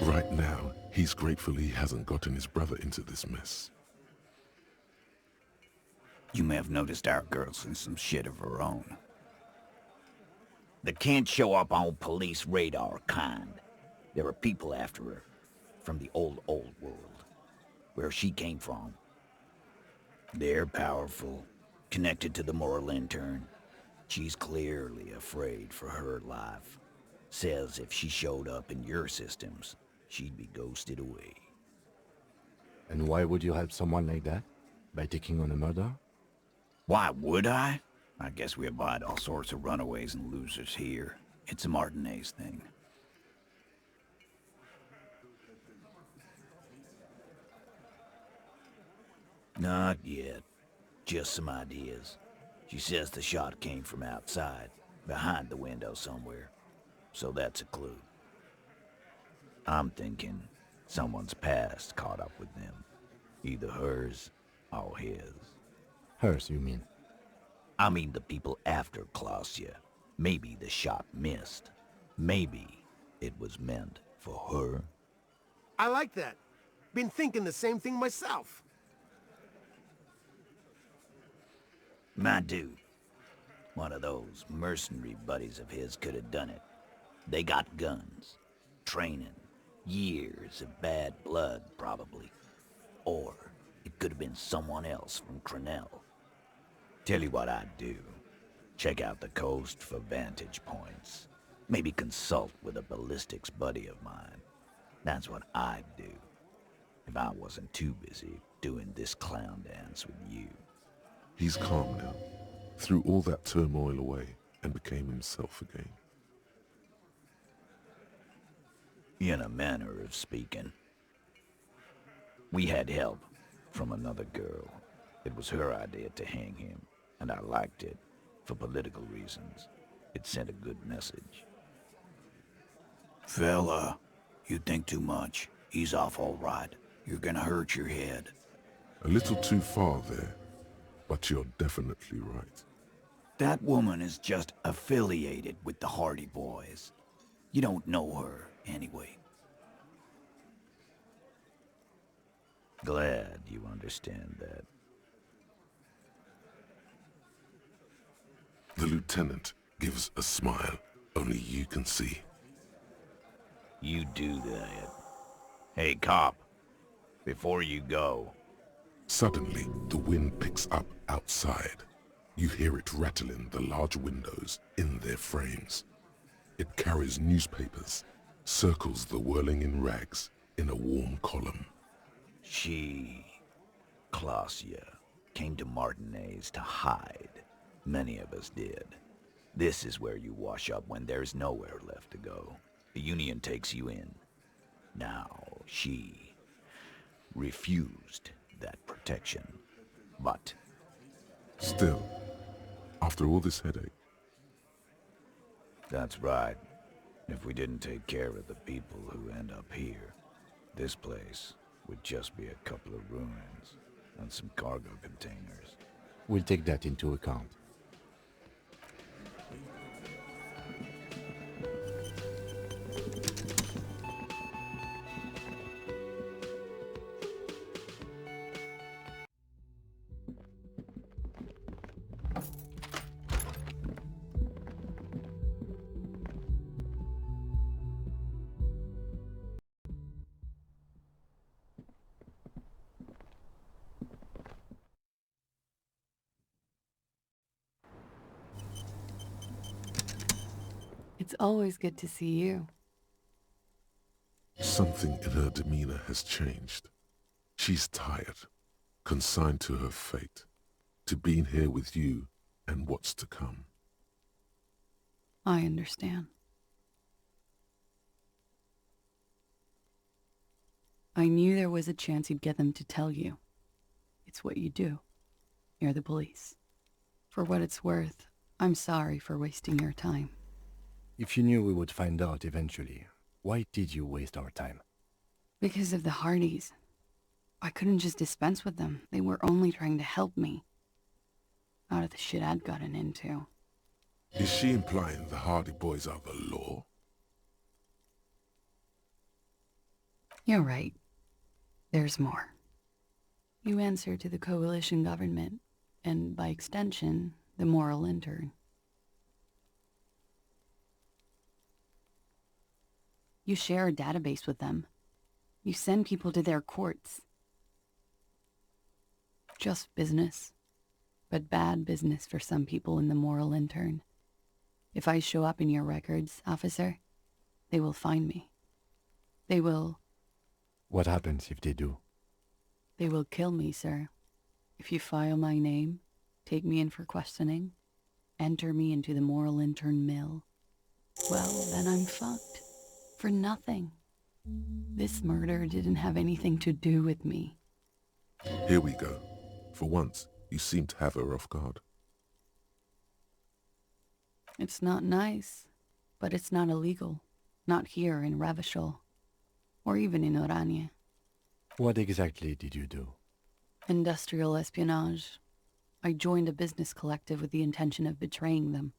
Right now, he's grateful he hasn't gotten his brother into this mess.
You may have noticed our girl's in some shit of her own. The can't show up on police radar kind. There are people after her. from the old world, where she came from. They're powerful, connected to the moral intern. She's clearly afraid for her life. Says if she showed up in your systems, she'd be ghosted away.
And why would you help someone like that? By taking on a murder?
Why would I? I guess we abide all sorts of runaways and losers here. It's a Martinez thing. Not yet. Just some ideas. She says the shot came from outside, behind the window somewhere. So that's a clue. I'm thinking someone's past caught up with them. Either hers or his.
Hers, you mean?
I mean the people after Klausya. Maybe the shot missed. Maybe it was meant for her.
I like that. Been thinking the same thing myself.
My dude, one of those mercenary buddies of his could have done it. They got guns, training, years of bad blood, probably. Or it could have been someone else from Crenell. Tell you what I'd do. Check out the coast for vantage points. Maybe consult with a ballistics buddy of mine. That's what I'd do, if I wasn't too busy doing this clown dance with you.
He's calm now, threw all that turmoil away, and became himself again.
In a manner of speaking. We had help from another girl. It was her idea to hang him, and I liked it, for political reasons. It sent a good message. Fella, you think too much. He's off all right. You're gonna hurt your head.
A little too far there, but you're definitely right.
That woman is just affiliated with the Hardy Boys. You don't know her, anyway. Glad you understand that.
The lieutenant gives a smile only you can see.
You do that. Hey, cop. Before you go.
Suddenly, the wind picks up outside. You hear it rattling the large windows in their frames. It carries newspapers, circles the whirling in rags in a warm column.
She, Klausya, came to Martinez to hide. Many of us did. This is where you wash up when there's nowhere left to go. The Union takes you in. Now, she refused that protection. But...
Still, after all this headache...
That's right. If we didn't take care of the people who end up here, this place would just be a couple of ruins and some cargo containers.
We'll take that into account.
It's always good to see you.
Something in her demeanor has changed. She's tired, consigned to her fate, to being here with you and what's to come.
I understand. I knew there was a chance you'd get them to tell you. It's what you do. You're the police. For what it's worth, I'm sorry for wasting your time.
If you knew we would find out eventually, why did you waste our time?
Because of the Hardys. I couldn't just dispense with them. They were only trying to help me. Out of the shit I'd gotten into.
Is she implying the Hardy Boys are the law?
You're right. There's more. You answer to the coalition government, and by extension, the moral intern. You share a database with them. You send people to their courts. Just business. But bad business for some people in the moral intern. If I show up in your records, officer, they will find me. They will...
What happens if they do?
They will kill me, sir. If you file my name, take me in for questioning, enter me into the moral intern mill, well, then I'm fucked. For nothing. This murder didn't have anything to do with me.
Here we go. For once, you seem to have her off guard.
It's not nice, but it's not illegal. Not here in Ravishol, or even in Oranje.
What exactly did you do?
Industrial espionage. I joined a business collective with the intention of betraying them.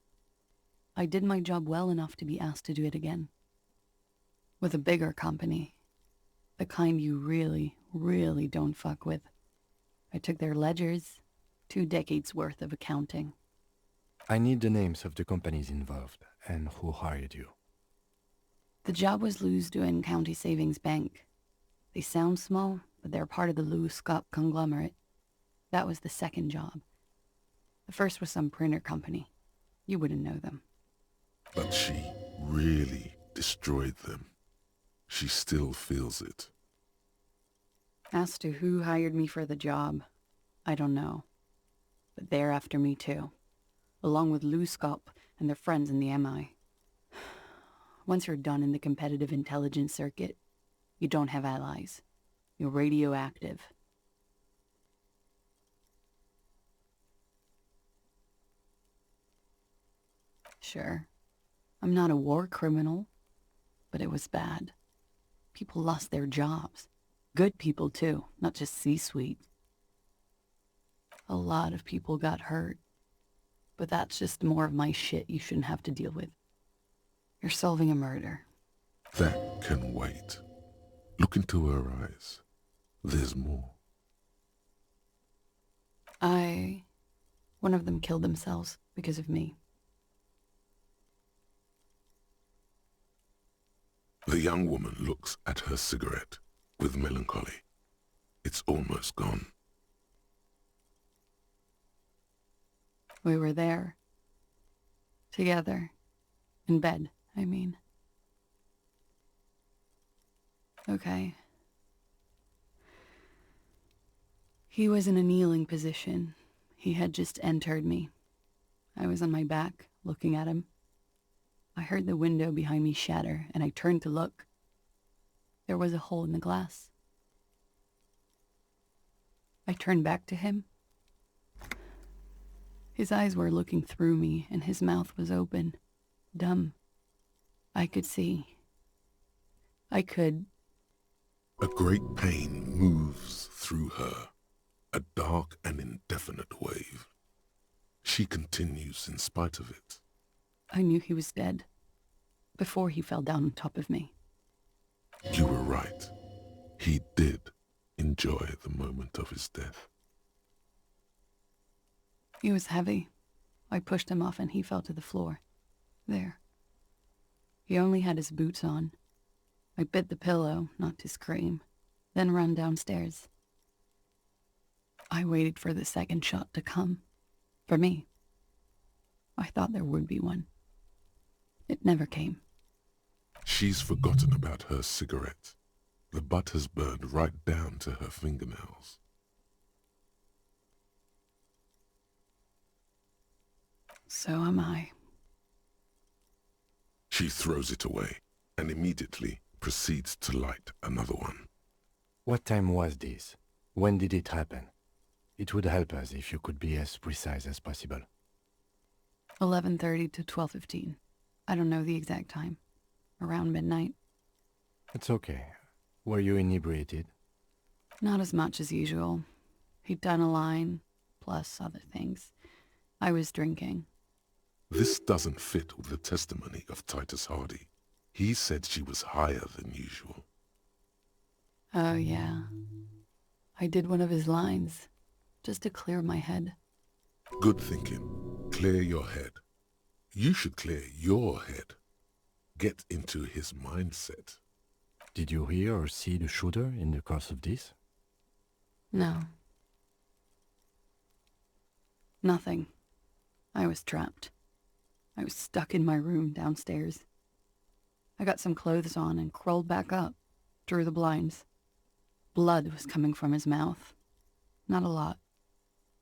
I did my job well enough to be asked to do it again. With a bigger company. The kind you really, really don't fuck with. I took their ledgers, 2 decades worth of accounting.
I need the names of the companies involved and who hired you.
The job was Lou's-Duin County Savings Bank. They sound small, but they're part of the Lou-Scott conglomerate. That was the second job. The first was some printer company. You wouldn't know them.
But she really destroyed them. She still feels it.
As to who hired me for the job, I don't know. But they're after me too, along with Lou-Scott and their friends in the MI. Once you're done in the competitive intelligence circuit, you don't have allies. You're radioactive. Sure, I'm not a war criminal, but it was bad. People lost their jobs. Good people too, not just C-suite. A lot of people got hurt, but that's just more of my shit you shouldn't have to deal with. You're solving a murder.
That can wait. Look into her eyes. There's more.
One of them killed themselves because of me.
The young woman looks at her cigarette with melancholy. It's almost gone.
We were there. Together. In bed, I mean. Okay. He was in a kneeling position. He had just entered me. I was on my back, looking at him. I heard the window behind me shatter, and I turned to look. There was a hole in the glass. I turned back to him. His eyes were looking through me, and his mouth was open. Dumb. I could see. I could...
A great pain moves through her, a dark and indefinite wave. She continues in spite of it.
I knew he was dead, before he fell down on top of me.
You were right. He did enjoy the moment of his death.
He was heavy. I pushed him off and he fell to the floor. There. He only had his boots on. I bit the pillow, not to scream, then ran downstairs. I waited for the second shot to come. For me. I thought there would be one. It never came.
She's forgotten about her cigarette. The butt has burned right down to her fingernails.
So am I.
She throws it away and immediately proceeds to light another one.
What time was this? When did it happen? It would help us if you could be as precise as possible.
11:30 to 12:15. I don't know the exact time. Around midnight.
It's okay. Were you inebriated?
Not as much as usual. He'd done a line, plus other things. I was drinking.
This doesn't fit with the testimony of Titus Hardy. He said she was higher than usual.
Oh, yeah. I did one of his lines, just to clear my head.
Good thinking. Clear your head. You should clear your head. Get into his mindset.
Did you hear or see the shooter in the course of this?
No. Nothing. I was trapped. I was stuck in my room downstairs. I got some clothes on and crawled back up, drew the blinds. Blood was coming from his mouth. Not a lot.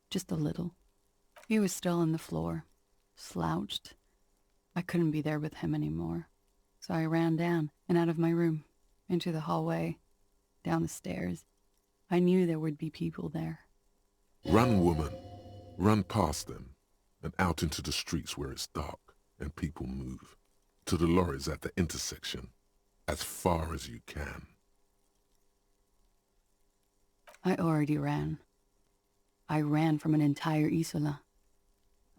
Just a little. He was still on the floor, slouched. I couldn't be there with him anymore. So I ran down and out of my room, into the hallway, down the stairs. I knew there would be people there.
Run, woman. Run past them and out into the streets where it's dark and people move. To the lorries at the intersection, as far as you can.
I already ran. I ran from an entire Isola.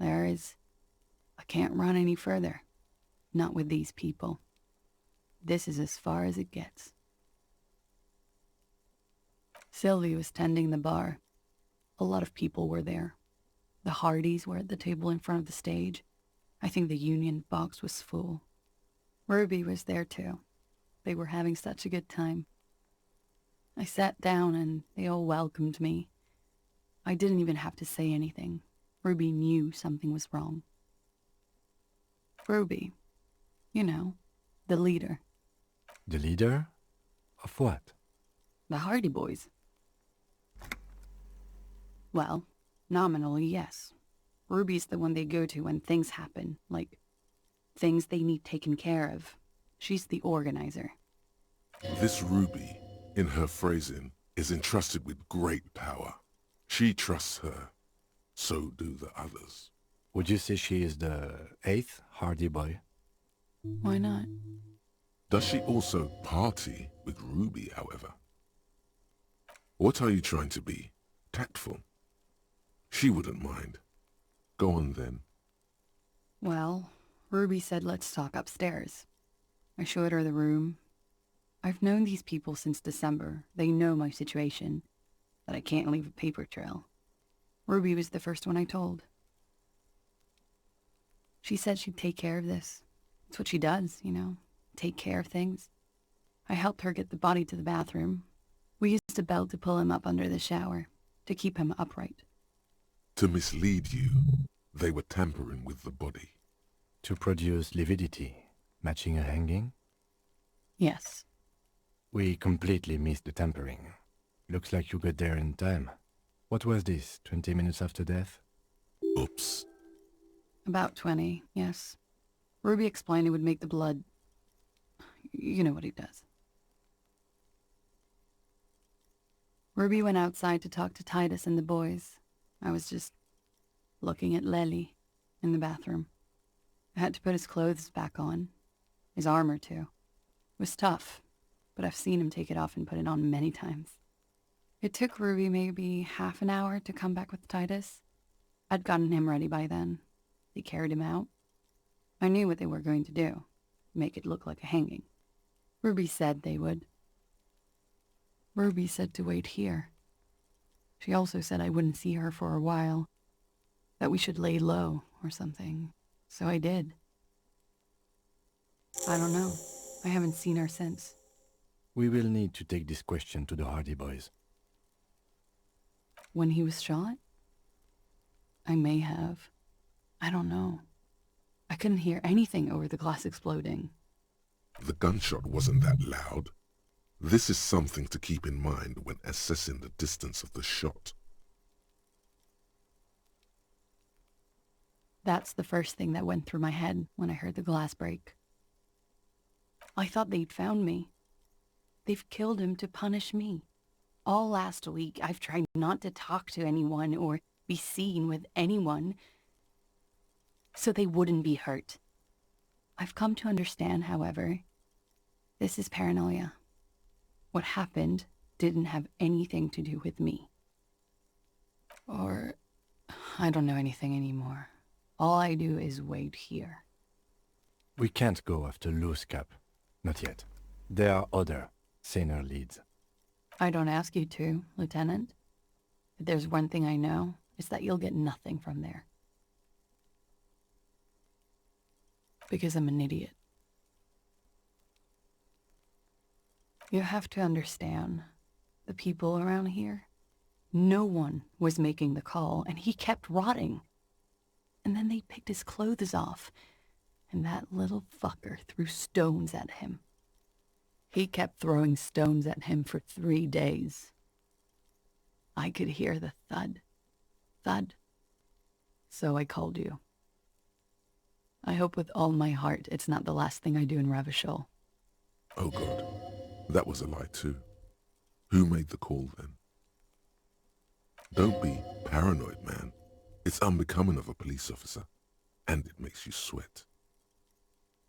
I can't run any further. Not with these people. This is as far as it gets. Sylvie was tending the bar. A lot of people were there. The Hardys were at the table in front of the stage. I think the Union box was full. Ruby was there too. They were having such a good time. I sat down and they all welcomed me. I didn't even have to say anything. Ruby knew something was wrong. Ruby, you know, the leader.
The leader? Of what?
The Hardy Boys. Well, nominally, yes. Ruby's the one they go to when things happen, like things they need taken care of. She's the organizer.
This Ruby, in her phrasing, is entrusted with great power. She trusts her. So do the others.
Would you say she is the 8th Hardy Boy?
Why not?
Does she also party with Ruby, however? What are you trying to be? Tactful? She wouldn't mind. Go on then.
Well, Ruby said let's talk upstairs. I showed her the room. I've known these people since December. They know my situation, that I can't leave a paper trail. Ruby was the first one I told. She said she'd take care of this. It's what she does, you know, take care of things. I helped her get the body to the bathroom. We used a belt to pull him up under the shower, to keep him upright.
To mislead you, they were tampering with the body.
To produce lividity, matching a hanging?
Yes.
We completely missed the tampering. Looks like you got there in time. What was this, 20 minutes after death?
Oops.
About 20, yes. Ruby explained it would make the blood... You know what he does. Ruby went outside to talk to Titus and the boys. I was just looking at Lely in the bathroom. I had to put his clothes back on. His armor, too. It was tough, but I've seen him take it off and put it on many times. It took Ruby maybe half an hour to come back with Titus. I'd gotten him ready by then. They carried him out. I knew what they were going to do. Make it look like a hanging. Ruby said they would. Ruby said to wait here. She also said I wouldn't see her for a while. That we should lay low or something. So I did. I don't know. I haven't seen her since.
We will need to take this question to the Hardy Boys.
When he was shot? I may have. I don't know. I couldn't hear anything over the glass exploding.
The gunshot wasn't that loud. This is something to keep in mind when assessing the distance of the shot.
That's the first thing that went through my head when I heard the glass break. I thought they'd found me. They've killed him to punish me. All last week, I've tried not to talk to anyone or be seen with anyone so they wouldn't be hurt. I've come to understand, however, this is paranoia. What happened didn't have anything to do with me. Or, I don't know anything anymore. All I do is wait here.
We can't go after Loose Cap. Not yet. There are other, saner leads.
I don't ask you to, Lieutenant. If there's one thing I know, it's that you'll get nothing from there. Because I'm an idiot. You have to understand, the people around here, no one was making the call, and he kept rotting. And then they picked his clothes off, and that little fucker threw stones at him. He kept throwing stones at him for 3 days. I could hear the thud, thud. So I called you. I hope with all my heart it's not the last thing I do in Ravishol.
Oh God, that was a lie too. Who made the call then? Don't be paranoid, man. It's unbecoming of a police officer, and it makes you sweat.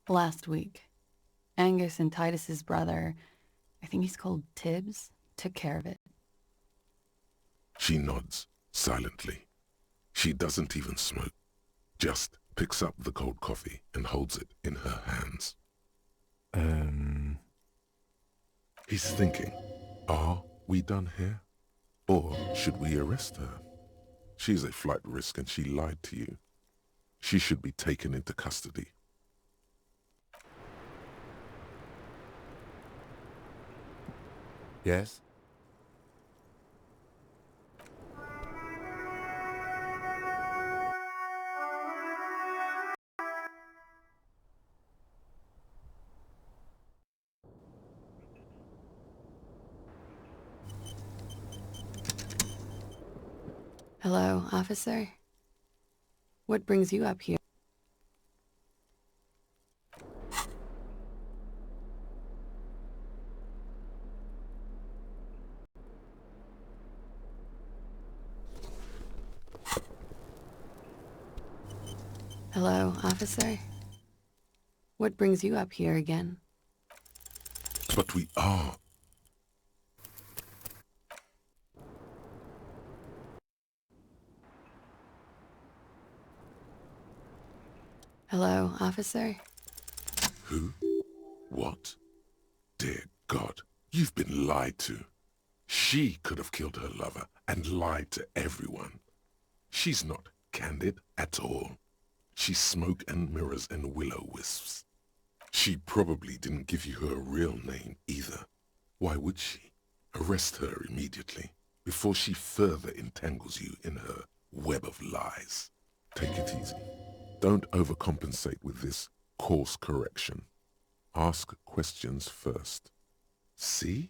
Last week, Angus and Titus's brother, I think he's called Tibbs, took care of it.
She nods, silently. She doesn't even smoke, just picks up the cold coffee and holds it in her hands. He's thinking, are we done here? Or should we arrest her? She's a flight risk and she lied to you. She should be taken into custody.
Yes?
Hello, officer? What brings you up here? Hello, officer? What brings you up here again?
But we are.
Hello, officer?
Who? What? Dear God, you've been lied to. She could have killed her lover and lied to everyone. She's not candid at all. She's smoke and mirrors and will-o-wisps. She probably didn't give you her real name either. Why would she? Arrest her immediately, before she further entangles you in her web of lies. Take it easy. Don't overcompensate with this course correction. Ask questions first. See?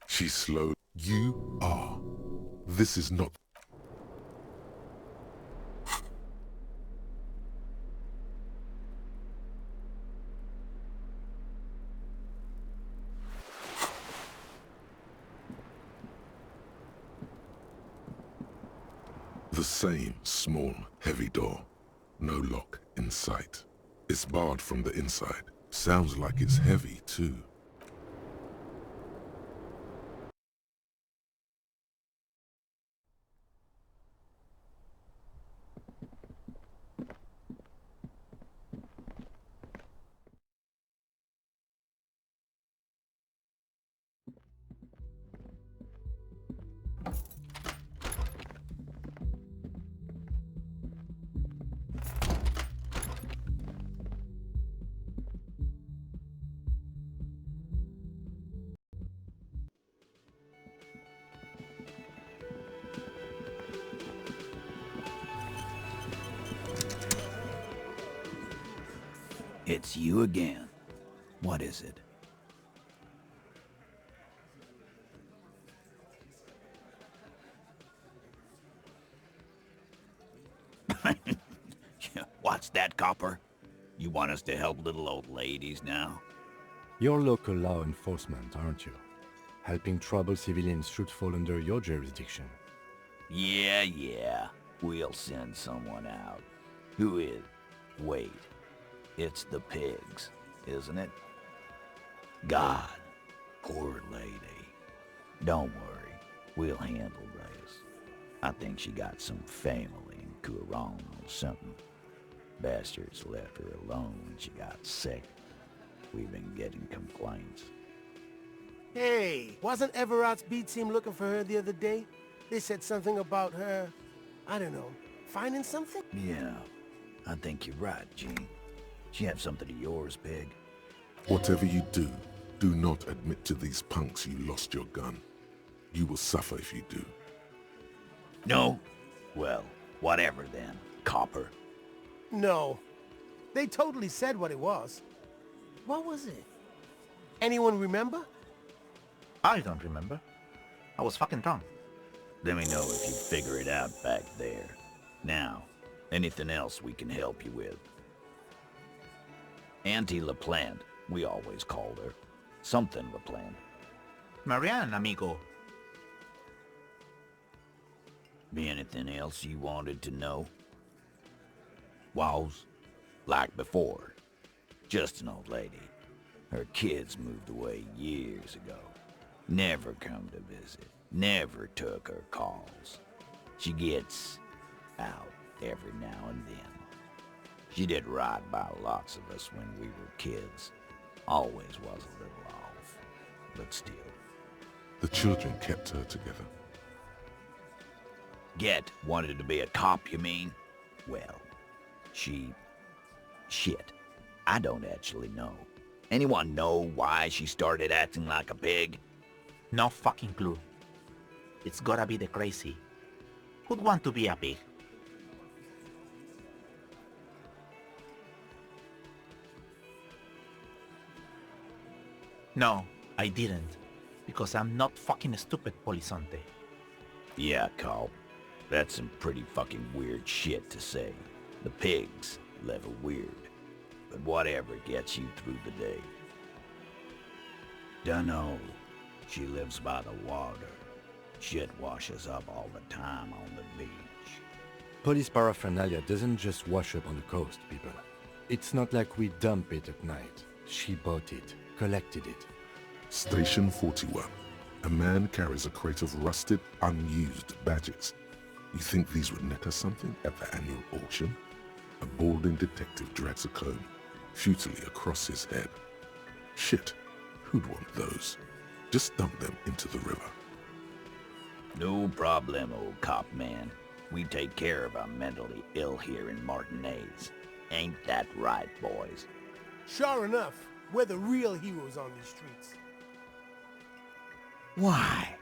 She's slow. You are. This is not... The same small, heavy door. No lock in sight. It's barred from the inside. Sounds like it's heavy, too.
It's you again. What is it? What's that, copper? You want us to help little old ladies now?
You're local law enforcement, aren't you? Helping troubled civilians should fall under your jurisdiction.
Yeah. We'll send someone out. Who is? Wait. It's the pigs, isn't it? God, poor lady. Don't worry. We'll handle this. I think she got some family in Kuron or something. Bastards left her alone when she got sick. We've been getting complaints.
Hey, wasn't Everard's B team looking for her the other day? They said something about her, I don't know, finding something?
Yeah, I think you're right, Gene. You have something of yours, Pig.
Whatever you do, do not admit to these punks you lost your gun. You will suffer if you do.
No? Well, whatever then, copper.
No. They totally said what it was. What was it? Anyone remember?
I don't remember. I was fucking drunk.
Let me know if you figure it out back there. Now, anything else we can help you with? Auntie LaPlante, we always called her. Something LaPlante.
Marianne, amigo.
Be anything else you wanted to know? Was, like before, just an old lady. Her kids moved away years ago. Never come to visit. Never took her calls. She gets out every now and then. She did right by lots of us when we were kids. Always was a little off, but still.
The children kept her together.
Get wanted to be a cop, you mean? Well, shit. I don't actually know. Anyone know why she started acting like a pig?
No fucking clue. It's gotta be the crazy. Who'd want to be a pig? No, I didn't. Because I'm not fucking stupid, Polizonte.
Yeah, Carl. That's some pretty fucking weird shit to say. The pigs level weird. But whatever gets you through the day. Dunno. She lives by the water. Shit washes up all the time on the beach.
Police paraphernalia doesn't just wash up on the coast, people. It's not like we dump it at night. She bought it, collected it.
Station 41. A man carries a crate of rusted, unused badges. You think these would net us something at the annual auction? A balding detective drags a comb futilely across his head. Shit, who'd want those? Just dump them into the river.
No problem, old cop man. We take care of our mentally ill here in Martinez. Ain't that right, boys?
Sure enough, we're the real heroes on these streets.
Why?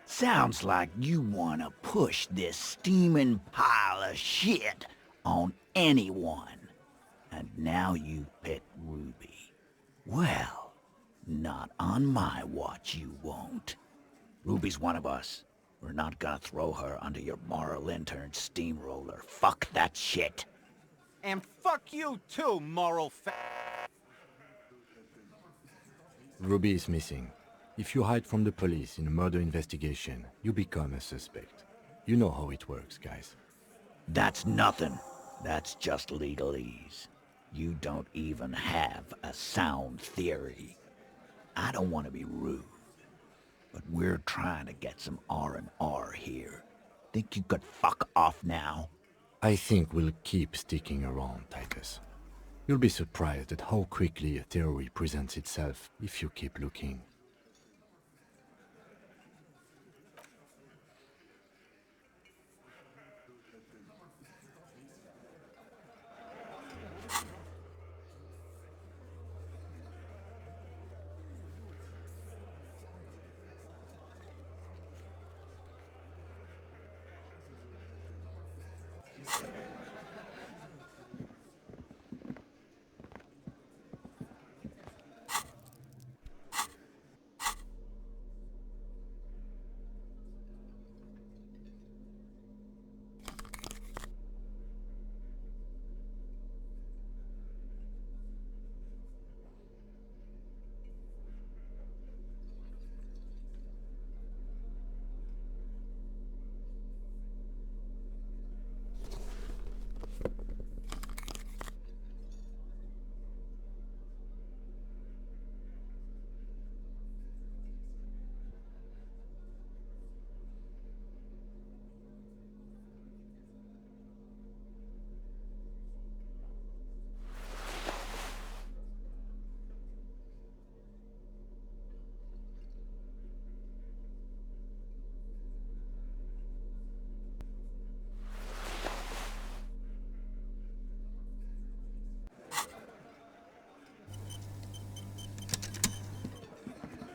Sounds like you want to push this steaming pile of shit on anyone. And now you pick Ruby. Well, not on my watch you won't. Ruby's one of us. We're not gonna throw her under your moral intern steamroller. Fuck that shit.
And fuck you too, moral
Ruby is missing. If you hide from the police in a murder investigation, you become a suspect. You know how it works, guys.
That's nothing. That's just legalese. You don't even have a sound theory. I don't want to be rude, but we're trying to get some R&R here. Think you could fuck off now?
I think we'll keep sticking around, Titus. You'll be surprised at how quickly a theory presents itself if you keep looking.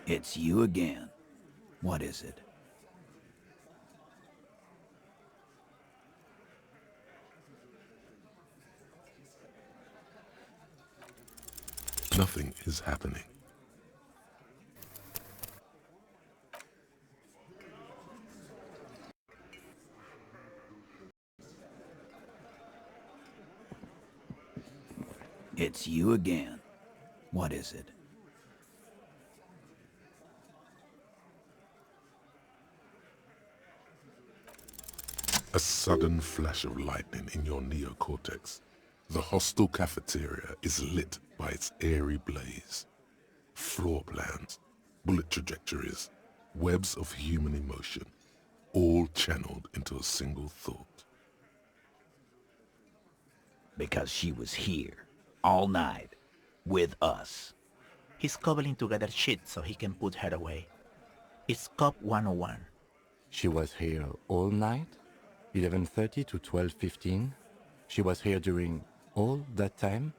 It's you again. What is it?
Nothing is happening.
It's you again. What is it?
A sudden flash of lightning in your neocortex. The hostel cafeteria is lit by its airy blaze. Floor plans, bullet trajectories, webs of human emotion, all channeled into a single thought.
Because she was here, all night, with us.
He's cobbling together shit so he can put her away. It's Cop 101.
She was here all night? 11:30 to 12:15? She was here during all that time?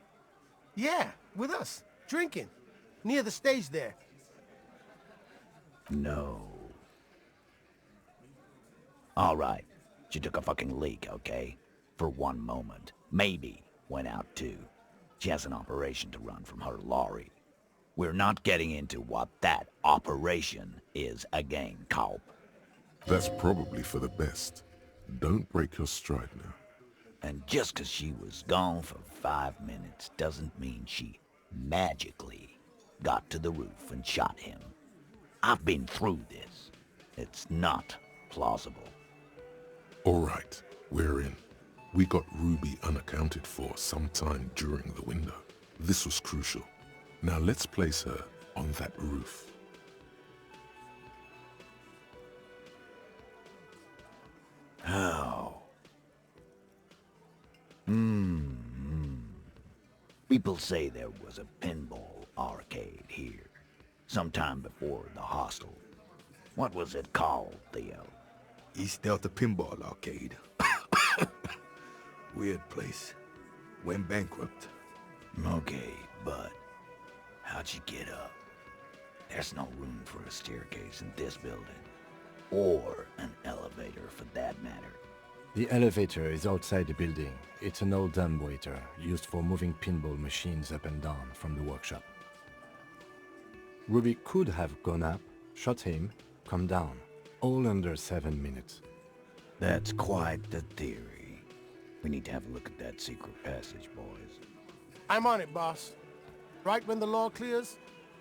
Yeah, with us, drinking, near the stage there.
No. All right, she took a fucking leak, okay? For one moment. Maybe went out too. She has an operation to run from her lorry. We're not getting into what that operation is again, Cop.
That's probably for the best. Don't break your stride now.
And just 'cause she was gone for 5 minutes doesn't mean she magically got to the roof and shot him. I've been through this. It's not plausible.
All right, we're in. We got Ruby unaccounted for sometime during the window. This was crucial. Now let's place her on that roof.
How? People say there was a pinball arcade here, sometime before the hostel. What was it called, Theo?
East Delta Pinball Arcade. Weird place. Went bankrupt.
Okay, but how'd you get up? There's no room for a staircase in this building. Or an elevator, for that matter.
The elevator is outside the building. It's an old dumbwaiter used for moving pinball machines up and down from the workshop. Ruby could have gone up, shot him, come down, all under 7 minutes.
That's quite the theory. We need to have a look at that secret passage, boys.
I'm on it, boss. Right when the law clears,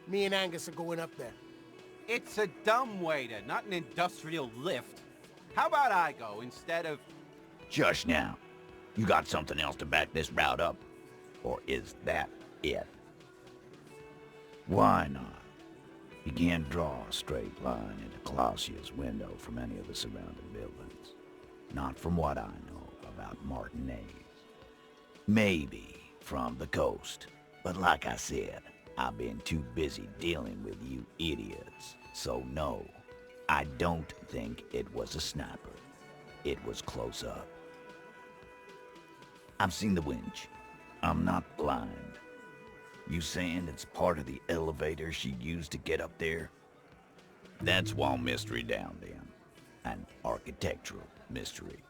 me and Angus are going up there.
It's a dumbwaiter, not an industrial lift. How about I go instead of...
Shush now. You got something else to back this route up? Or is that it? Why not? You can't draw a straight line into Clausia's window from any of the surrounding buildings. Not from what I know about Martinez. Maybe from the coast. But like I said, I've been too busy dealing with you idiots. So no, I don't think it was a sniper. It was close up. I've seen the winch. I'm not blind. You saying it's part of the elevator she used to get up there? That's one mystery down then. An architectural mystery.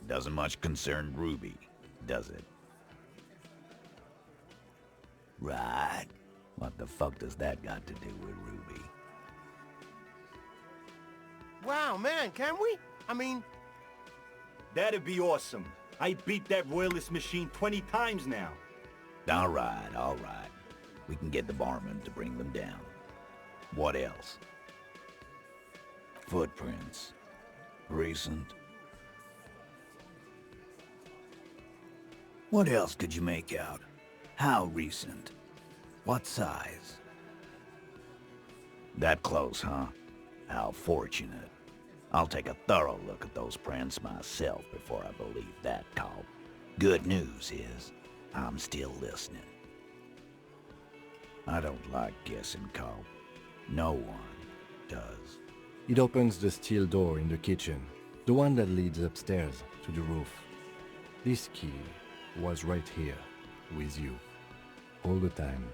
Doesn't much concern Ruby, does it? Right. What the fuck does that got to do with Ruby?
Wow, man, can we? I mean...
That'd be awesome. I beat that royalist machine 20 times now.
All right. We can get the barman to bring them down. What else? Footprints. Recent. What else could you make out? How recent? What size? That close, huh? How fortunate. I'll take a thorough look at those prints myself before I believe that, Cop. Good news is, I'm still listening. I don't like guessing, Cop. No one does.
It opens the steel door in the kitchen, the one that leads upstairs to the roof. This key was right here, with you, all the time.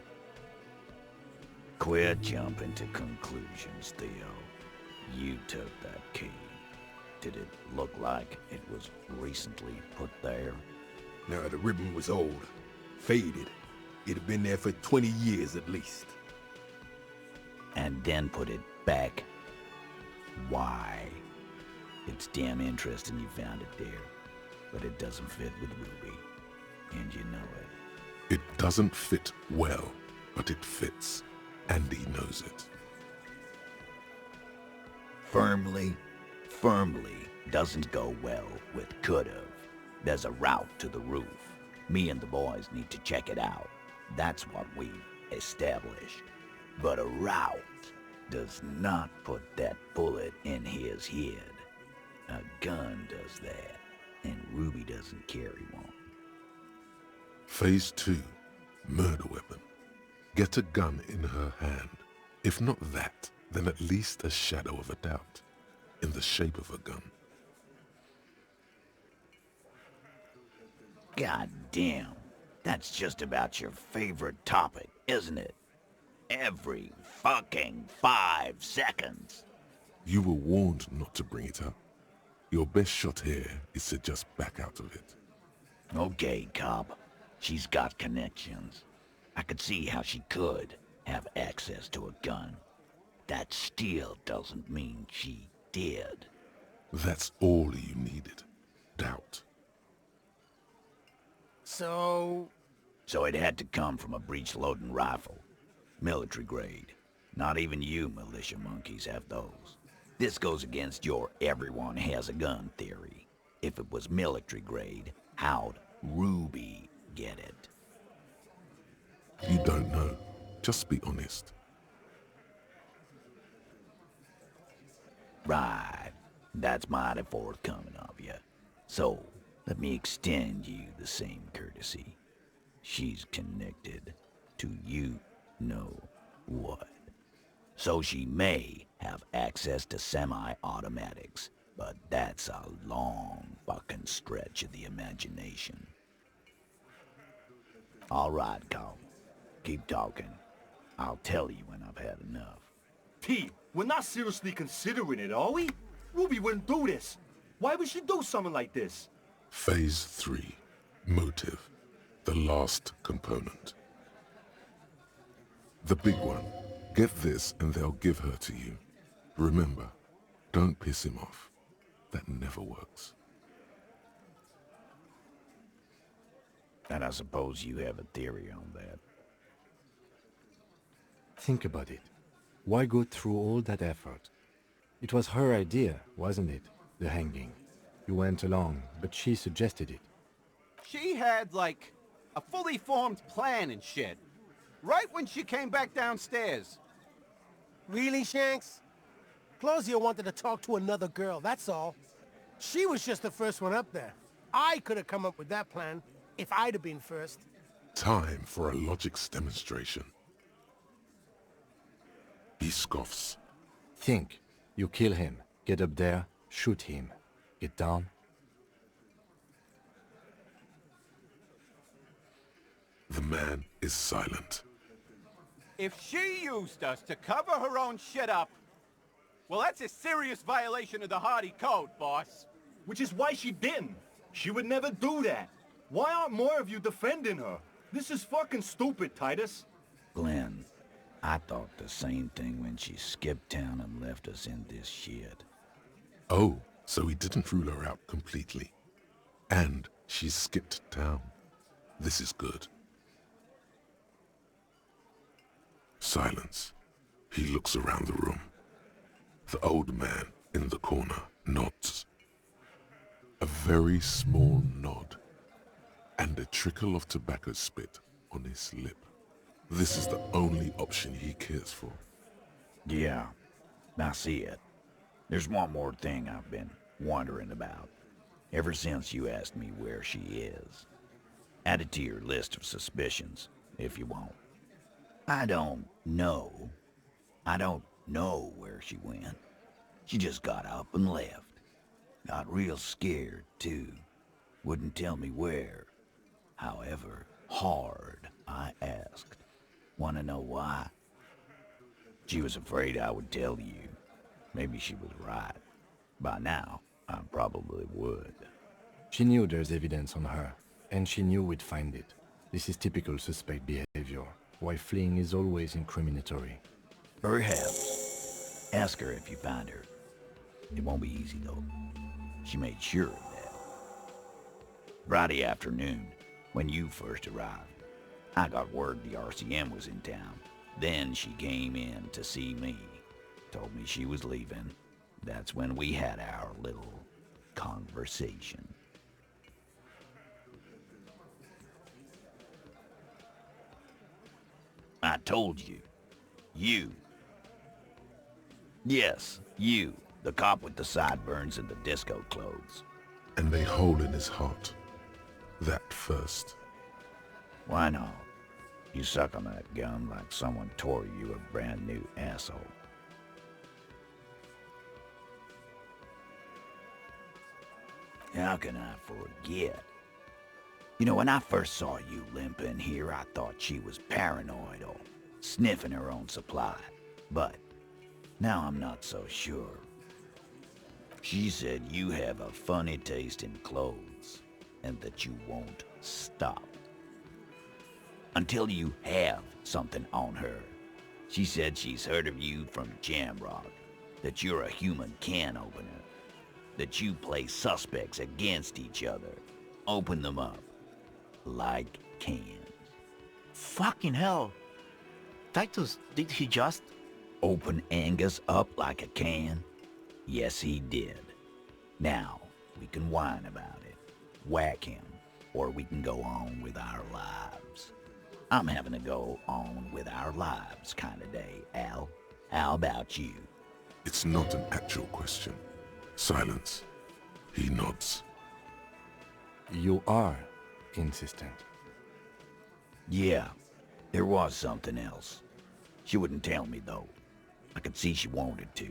Quit jumping to conclusions, Theo. You took that key. Did it look like it was recently put there?
No, the ribbon was old. Faded. It had been there for 20 years at least.
And then put it back? Why? It's damn interesting you found it there, but it doesn't fit with Ruby, and you know it.
It doesn't fit well, but it fits, and he knows it.
Firmly doesn't go well with could've. There's a route to the roof. Me and the boys need to check it out. That's what we've established. But a route does not put that bullet in his head. A gun does that, and Ruby doesn't carry one.
Phase 2, murder weapon. Get a gun in her hand. If not that, then at least a shadow of a doubt, in the shape of a gun.
God damn, that's just about your favorite topic, isn't it? Every fucking 5 seconds.
You were warned not to bring it up. Your best shot here is to just back out of it.
Okay, cop. She's got connections. I could see how she could have access to a gun. That still doesn't mean she did.
That's all you needed. Doubt.
So
it had to come from a breech-loading rifle. Military grade. Not even you militia monkeys have those. This goes against your everyone has a gun theory. If it was military grade, how'd Ruby get it?
You don't know. Just be honest.
Right. That's mighty forthcoming of you. So, let me extend you the same courtesy. She's connected to you know what. So she may have access to semi-automatics, but that's a long fucking stretch of the imagination. All right, Carl. Keep talking. I'll tell you when I've had enough.
Pete, we're not seriously considering it, are we? Ruby wouldn't do this. Why would she do something like this?
Phase 3, motive. The last component. The big one. Get this and they'll give her to you. Remember, don't piss him off. That never works.
And I suppose you have a theory on that.
Think about it. Why go through all that effort? It was her idea, wasn't it? The hanging. You went along, but she suggested it.
She had, like, a fully formed plan and shit. Right when she came back downstairs.
Really, Shanks? Claudia wanted to talk to another girl, that's all. She was just the first one up there. I could have come up with that plan if I'd have been first.
Time for a logics demonstration. He scoffs.
Think. You kill him. Get up there. Shoot him. Get down.
The man is silent.
If she used us to cover her own shit up, well, that's a serious violation of the Hardy Code, boss.
Which is why she didn't. She would never do that. Why aren't more of you defending her? This is fucking stupid, Titus.
Glenn, I thought the same thing when she skipped town and left us in this shit.
Oh, so he didn't rule her out completely. And she skipped town. This is good. Silence. He looks around the room. The old man in the corner nods. A very small nod, and a trickle of tobacco spit on his lip. This is the only option he cares for.
Yeah, I see it. There's one more thing I've been wondering about, ever since you asked me where she is. Add it to your list of suspicions, if you want. I don't know where she went. She just got up and left. Got real scared, too. Wouldn't tell me where. However hard I asked. Want to know why? She was afraid I would tell you. Maybe she was right. By now, I probably would.
She knew there's evidence on her, and she knew we'd find it. This is typical suspect behavior, why fleeing is always incriminatory.
Perhaps. Ask her if you find her. It won't be easy, though. She made sure of that. Friday afternoon, when you first arrived, I got word the RCM was in town. Then she came in to see me. Told me she was leaving. That's when we had our little conversation. I told you. You. Yes, you. The cop with the sideburns and the disco clothes.
And a hole in his heart. That first.
Why not? You suck on that gun like someone tore you a brand new asshole. How can I forget? You know, when I first saw you limping here, I thought she was paranoid or sniffing her own supply. But now I'm not so sure. She said you have a funny taste in clothes and that you won't stop until you have something on her. She said she's heard of you from Jamrock, that you're a human can opener, that you play suspects against each other, open them up like cans.
Fucking hell. Titus, did he just...
Open Angus up like a can? Yes, he did. Now, we can whine about it, whack him, or we can go on with our lives. I'm having a go on with our lives kind of day, Al. How about you?
It's not an actual question. Silence. He nods.
You are insistent.
Yeah, there was something else. She wouldn't tell me, though. I could see she wanted to.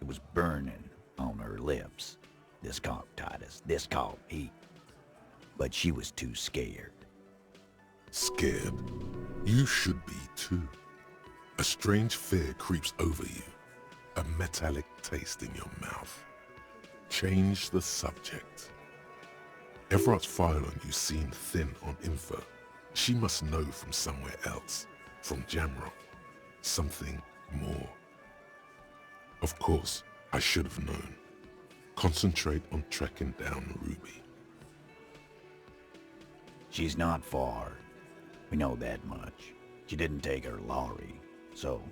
It was burning on her lips. This caught Titus. This caught heat. But she was too scared.
Scared? You should be too. A strange fear creeps over you. A metallic taste in your mouth. Change the subject. Everard's file on you seemed thin on info. She must know from somewhere else. From Jamrock. Something more. Of course, I should have known. Concentrate on tracking down Ruby.
She's not far. We know that much. She didn't take her lorry, so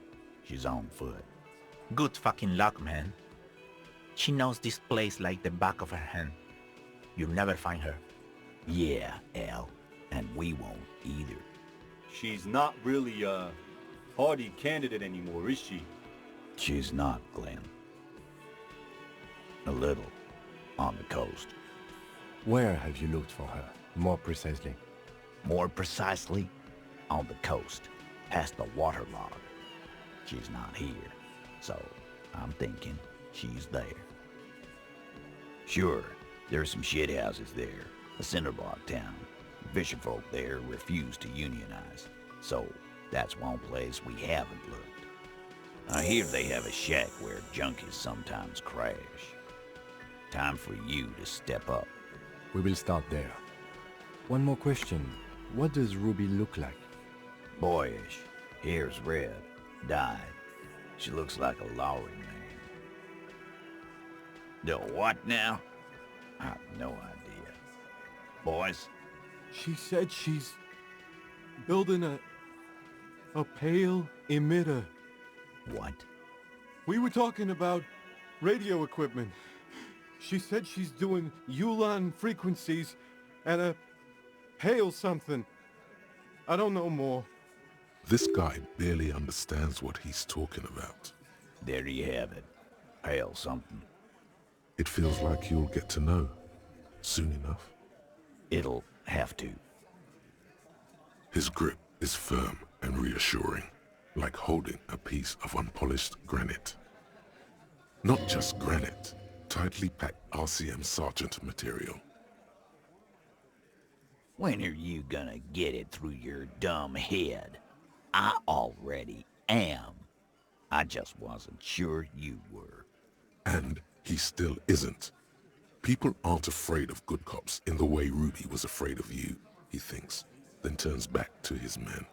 she's on foot.
Good fucking luck, man. She knows this place like the back of her hand. You'll never find her.
Yeah, Al. And we won't either.
She's not really a hardy candidate anymore, is she?
She's not, Glenn. A little. On the coast.
Where have you looked for her, more precisely?
More precisely, on the coast, past the waterlog. She's not here, so I'm thinking she's there. Sure, there's some shithouses there, a cinderblock town. Fisherfolk there refuse to unionize, so that's one place we haven't looked. I hear they have a shack where junkies sometimes crash. Time for you to step up.
We will start there. One more question. What does Ruby look like?
Boyish. Hair's red. Dyed. She looks like a Lowry man. The what now? I have no idea. Boys?
She said she's building a pale emitter.
What?
We were talking about radio equipment. She said she's doing Ulan frequencies and a pale something. I don't know more.
This guy barely understands what he's talking about.
There you have it. Pale something.
It feels like you'll get to know soon enough.
It'll have to.
His grip is firm and reassuring, like holding a piece of unpolished granite. Not just granite, tightly packed RCM Sergeant material.
When are you gonna get it through your dumb head? I already am. I just wasn't sure you were.
And he still isn't. People aren't afraid of good cops in the way Ruby was afraid of you, he thinks, then turns back to his men.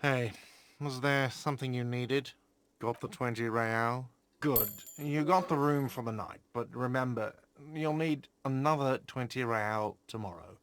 Hey, was there something you needed? Got the 20 real? Good. You got the room for the night, but remember, you'll need another 20 real tomorrow.